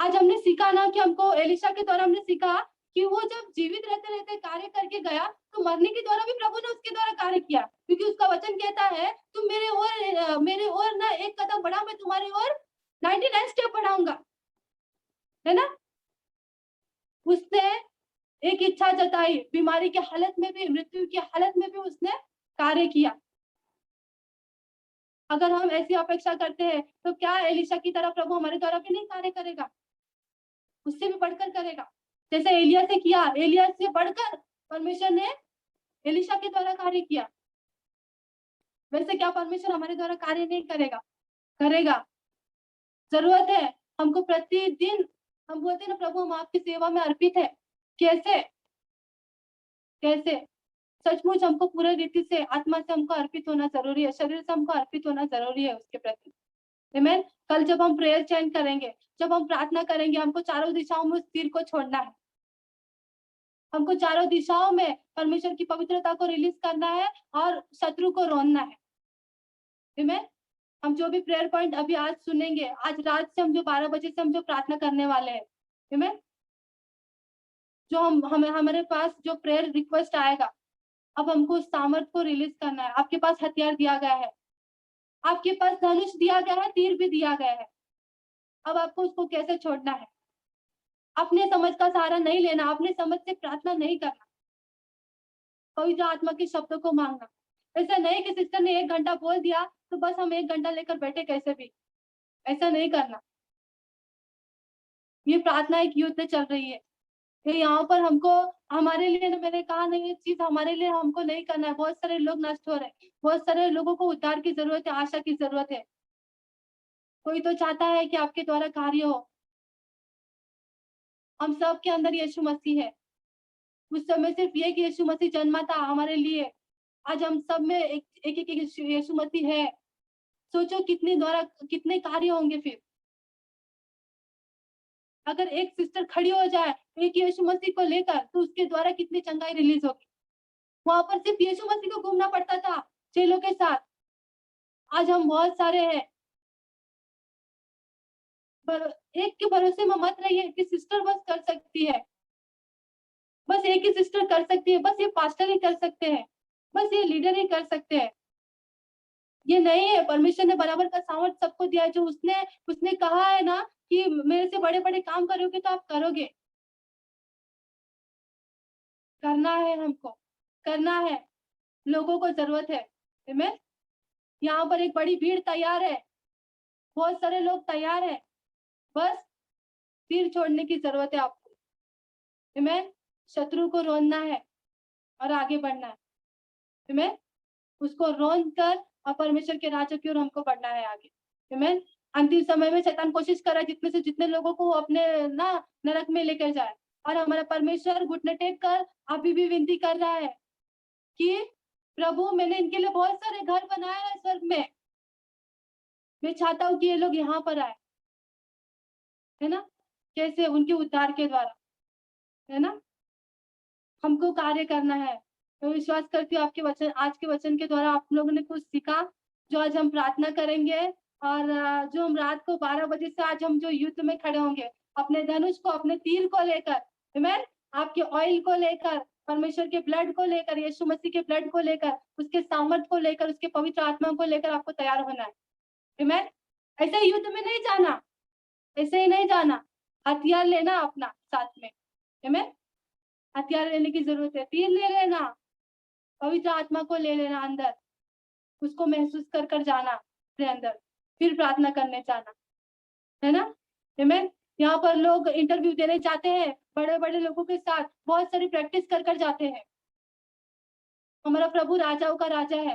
आज हमने सीखा ना कि हमको एलिशा के द्वारा हमने सीखा कि वो जब जीवित रहते रहते कार्य करके गया, तो मरने के द्वारा भी प्रभु ने उसके द्वारा कार्य किया, क्योंकि उसका वचन कहता है तुम मेरे ओर ना एक कदम बढ़ा, मैं तुम्हारी ओर 99 स्टेप बढ़ाऊंगा, है ना। उसने एक इच्छा जताई, बीमारी की हालत में भी, मृत्यु की हालत में भी उसने कार्य किया। अगर हम ऐसी अपेक्षा करते हैं तो क्या एलिशा की तरह प्रभु हमारे द्वारा भी नहीं कार्य करेगा, उससे भी बढ़कर करेगा। जैसे एलिया से किया, एलिया से बढ़कर परमेश्वर ने एलिशा के द्वारा कार्य किया, वैसे क्या परमेश्वर हमारे द्वारा कार्य नहीं करेगा? करेगा। जरूरत है हमको प्रतिदिन, हम बोलते हैं ना प्रभु हम आपकी सेवा में अर्पित है, कैसे कैसे सचमुच हमको पूरे रीति से, आत्मा से हमको अर्पित होना जरूरी है, शरीर से हमको अर्पित होना जरूरी है उसके प्रति। आमीन। कल जब हम प्रेयर चैन करेंगे, जब हम प्रार्थना करेंगे, हमको चारों दिशाओं में उस तीर को छोड़ना है, हमको चारों दिशाओं में परमेश्वर की पवित्रता को रिलीज करना है और शत्रु को रोनना है। आमीन। हम जो भी प्रेयर पॉइंट अभी आज सुनेंगे, आज रात से हम जो 12 बजे से हम जो प्रार्थना करने वाले हैं, आमीन, जो हमें हमारे पास जो प्रेयर रिक्वेस्ट आएगा, अब हमको उस सामर्थ को रिलीज करना है। आपके पास हथियार दिया गया है, आपके पास धनुष दिया गया है, तीर भी दिया गया है, अब आपको उसको कैसे छोड़ना है? अपने समझ का सहारा नहीं लेना, अपने समझ से प्रार्थना नहीं करना, पवित्र आत्मा के शब्दों को मांगना। ऐसा नहीं कि सिस्टर ने 1 घंटा बोल दिया तो बस हम 1 घंटा लेकर बैठे कैसे भी, ऐसा नहीं करना। ये प्रार्थना एक युद्ध चल रही है, ये यहाँ पर हमको, हमारे लिए, मैंने कहा नहीं, ये चीज हमारे लिए हमको नहीं करना है। बहुत सारे लोग नष्ट हो रहे हैं, बहुत सारे लोगों को उद्धार की जरूरत है, आशा की जरूरत है। कोई तो चाहता है कि आपके द्वारा कार्य हो। हम सब के अंदर यीशु मसीह है, उस समय सिर्फ एक यीशु मसीह जन्मा था हमारे लिए, आज हम सब में एक एक यीशु मसीह है। सोचो कितने कार्य होंगे फिर, अगर एक सिस्टर खड़ी हो जाए एक यीशु मसीह को लेकर, तो उसके द्वारा कितनी चंगाई रिलीज होगी। वहां पर सिर्फ यीशु मसीह को घूमना पड़ता था चेलों के साथ, आज हम बहुत सारे हैं। पर एक के भरोसे में मत रहिए कि सिस्टर बस कर सकती है, बस एक ही सिस्टर कर सकती है, बस ये पास्टर ही कर सकते हैं, बस ये लीडर ही कर सकते हैं। ये नहीं है, परमेश्वर ने बराबर का सामर्थ सबको दिया है। जो उसने उसने कहा है ना कि मेरे से बड़े बड़े काम करोगे तो आप करोगे, करना है, हमको करना है, लोगों को जरूरत है। आमीन। यहाँ पर एक बड़ी भीड़ तैयार है, बहुत सारे लोग तैयार है, बस तीर छोड़ने की जरूरत है आपको। आमीन। शत्रु को रोनना है और आगे बढ़ना है। आमीन। उसको रोन कर और परमेश्वर के राज्य की ओर हमको बढ़ना है आगे। आमीन। अंतिम समय में शैतान कोशिश कर रहा है जितने से जितने लोगों को अपने ना नरक में लेकर जाए, और हमारा परमेश्वर घुटने टेक कर अभी भी विनती कर रहा है कि प्रभु मैंने इनके लिए बहुत सारे घर बनाए हैं स्वर्ग में, मैं चाहता हूँ कि ये लोग यहाँ पर आए, है ना। कैसे? उनके उद्धार के द्वारा, है ना। हमको कार्य करना है। मैं विश्वास करती हूँ आपके वचन, आज के वचन के द्वारा आप लोगों ने कुछ सीखा, जो आज हम प्रार्थना करेंगे, और जो हम रात को 12 बजे से आज हम जो युद्ध में खड़े होंगे, अपने धनुष को, अपने तीर को लेकर, आमीन, आपके ऑयल को लेकर, परमेश्वर के ब्लड को लेकर, यीशु मसीह के ब्लड को लेकर, उसके सामर्थ को लेकर, उसके पवित्र आत्मा को लेकर आपको तैयार होना है। आमीन। ऐसे युद्ध में नहीं जाना, ऐसे ही नहीं जाना, हथियार लेना अपना साथ में। आमीन। हथियार लेने की जरूरत है, तीर ले लेना, पवित्र आत्मा को ले लेना अंदर, उसको महसूस कर कर जाना अपने अंदर, फिर प्रार्थना करने जाना, है ना। आमीन। यहाँ पर लोग इंटरव्यू देने जाते हैं, बड़े बड़े लोगों के साथ बहुत सारी प्रैक्टिस कर कर जाते हैं। हमारा प्रभु राजाओं का राजा है।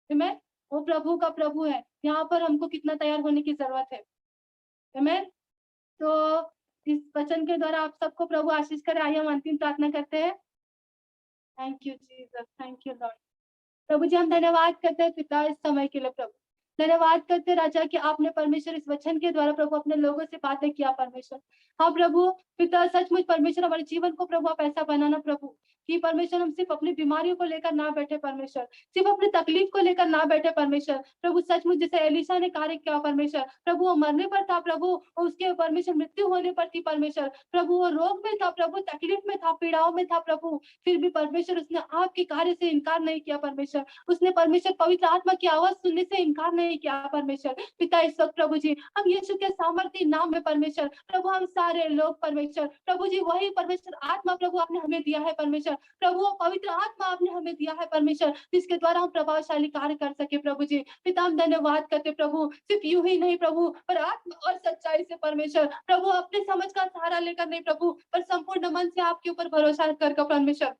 आमीन। वो प्रभु का प्रभु है। यहाँ पर हमको कितना तैयार होने की जरूरत है। आमीन। तो इस वचन के द्वारा आप सबको प्रभु आशीष करे। आइए हम अंतिम प्रार्थना करते हैं। Thank you Jesus, thank you lord. प्रभु जी हम धन्यवाद करते हैं पिता इस समय के लिए। प्रभु धन्यवाद करते राजा कि आपने परमेश्वर इस वचन के द्वारा प्रभु अपने लोगों से बातें किया परमेश्वर। हाँ प्रभु पिता, सचमुच परमेश्वर हमारे जीवन को प्रभु आप ऐसा बनाना प्रभु कि परमेश्वर हम सिर्फ अपनी बीमारियों को लेकर ना बैठे परमेश्वर, सिर्फ अपनी तकलीफ को लेकर ना बैठे परमेश्वर। प्रभु सचमुच जैसे एलिशा ने कार्य किया परमेश्वर, प्रभु वो मरने पर था प्रभु, उसके परमेश्वर मृत्यु होने पर थी परमेश्वर, प्रभु वो रोग में था प्रभु, तकलीफ में था, पीड़ाओं में था प्रभु, फिर भी परमेश्वर उसने आपके कार्य से इनकार नहीं किया परमेश्वर। उसने परमेश्वर पवित्र आत्मा की आवाज सुनने से इनकार नहीं किया परमेश्वर। पिता इस वक्त प्रभु जी हम यीशु के सामर्थ्य नाम में परमेश्वर प्रभु हम सारे लोग परमेश्वर प्रभु जी वही परमेश्वर आत्मा प्रभु आपने हमें दिया है परमेश्वर, प्रभु वो पवित्र आत्मा आपने हमें दिया है परमेश्वर, जिसके द्वारा हम प्रभावशाली कार्य कर सके प्रभु जी। पिता हम धन्यवाद करते प्रभु, सिर्फ यूं ही नहीं प्रभु पर आत्मा और सच्चाई से परमेश्वर प्रभु, अपने समझ का सहारा लेकर नहीं प्रभु, पर संपूर्ण मन से आपके ऊपर भरोसा कर परमेश्वर।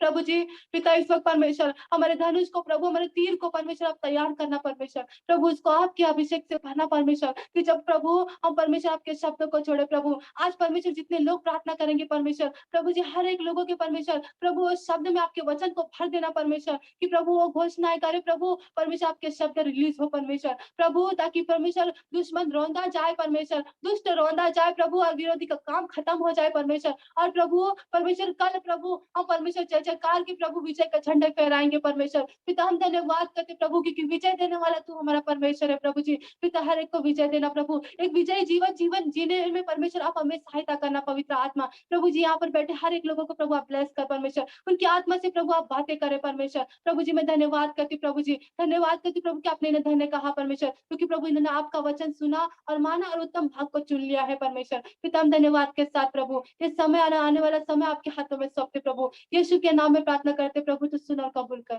प्रभु जी पिता इस वक्त परमेश्वर हमारे धनुष को प्रभु, हमारे तीर को परमेश्वर आप तैयार करना परमेश्वर, प्रभु उसको आपके अभिषेक से भरना परमेश्वर, कि जब प्रभु हम परमेश्वर आपके शब्दों को छोड़े प्रभु, आज परमेश्वर जितने लोग प्रार्थना करेंगे परमेश्वर प्रभु जी हर एक लोगों के परमेश्वर प्रभु उस शब्द में आपके वचन को भर देना परमेश्वर, कि प्रभु वो घोषणाएं करे प्रभु परमेश्वर आपके शब्द रिलीज हो परमेश्वर प्रभु, ताकि परमेश्वर दुश्मन रौंदा जाए परमेश्वर, दुष्ट रौंदा जाए प्रभु, और विरोधी का काम खत्म हो जाए परमेश्वर। और प्रभु परमेश्वर कल प्रभु हम परमेश्वर जयकार की प्रभु विजय का झंडा फहराएंगे परमेश्वर। पिता हम धन्यवाद करते प्रभु क्योंकि विजय देने वाला तू हमारा परमेश्वर है प्रभु जी। पिता हर एक को विजय देना प्रभु, एक विजय जीवन जीने में परमेश्वर आप हमें सहायता करना पवित्र आत्मा प्रभु जी। यहाँ पर बैठे हर एक लोगों को प्रभु आप ब्लेस कर परमेश्वर, उनकी आत्मा से प्रभु आप बातें करें परमेश्वर। प्रभु जी मैं धन्यवाद करती प्रभु जी, धन्यवाद करती प्रभु कि आपने इन्हें धन्य कहा परमेश्वर, क्योंकि प्रभु इन्होंने आपका वचन सुना और माना और उत्तम भाग को चुन लिया है परमेश्वर। पिता हम धन्यवाद के साथ प्रभु ये समय आने वाला समय आपके हाथों में सौंपते प्रभु, यीशु के नाम में प्रार्थना करते प्रभु, तो सुन और कबूल कर।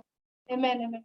आमीन आमीन।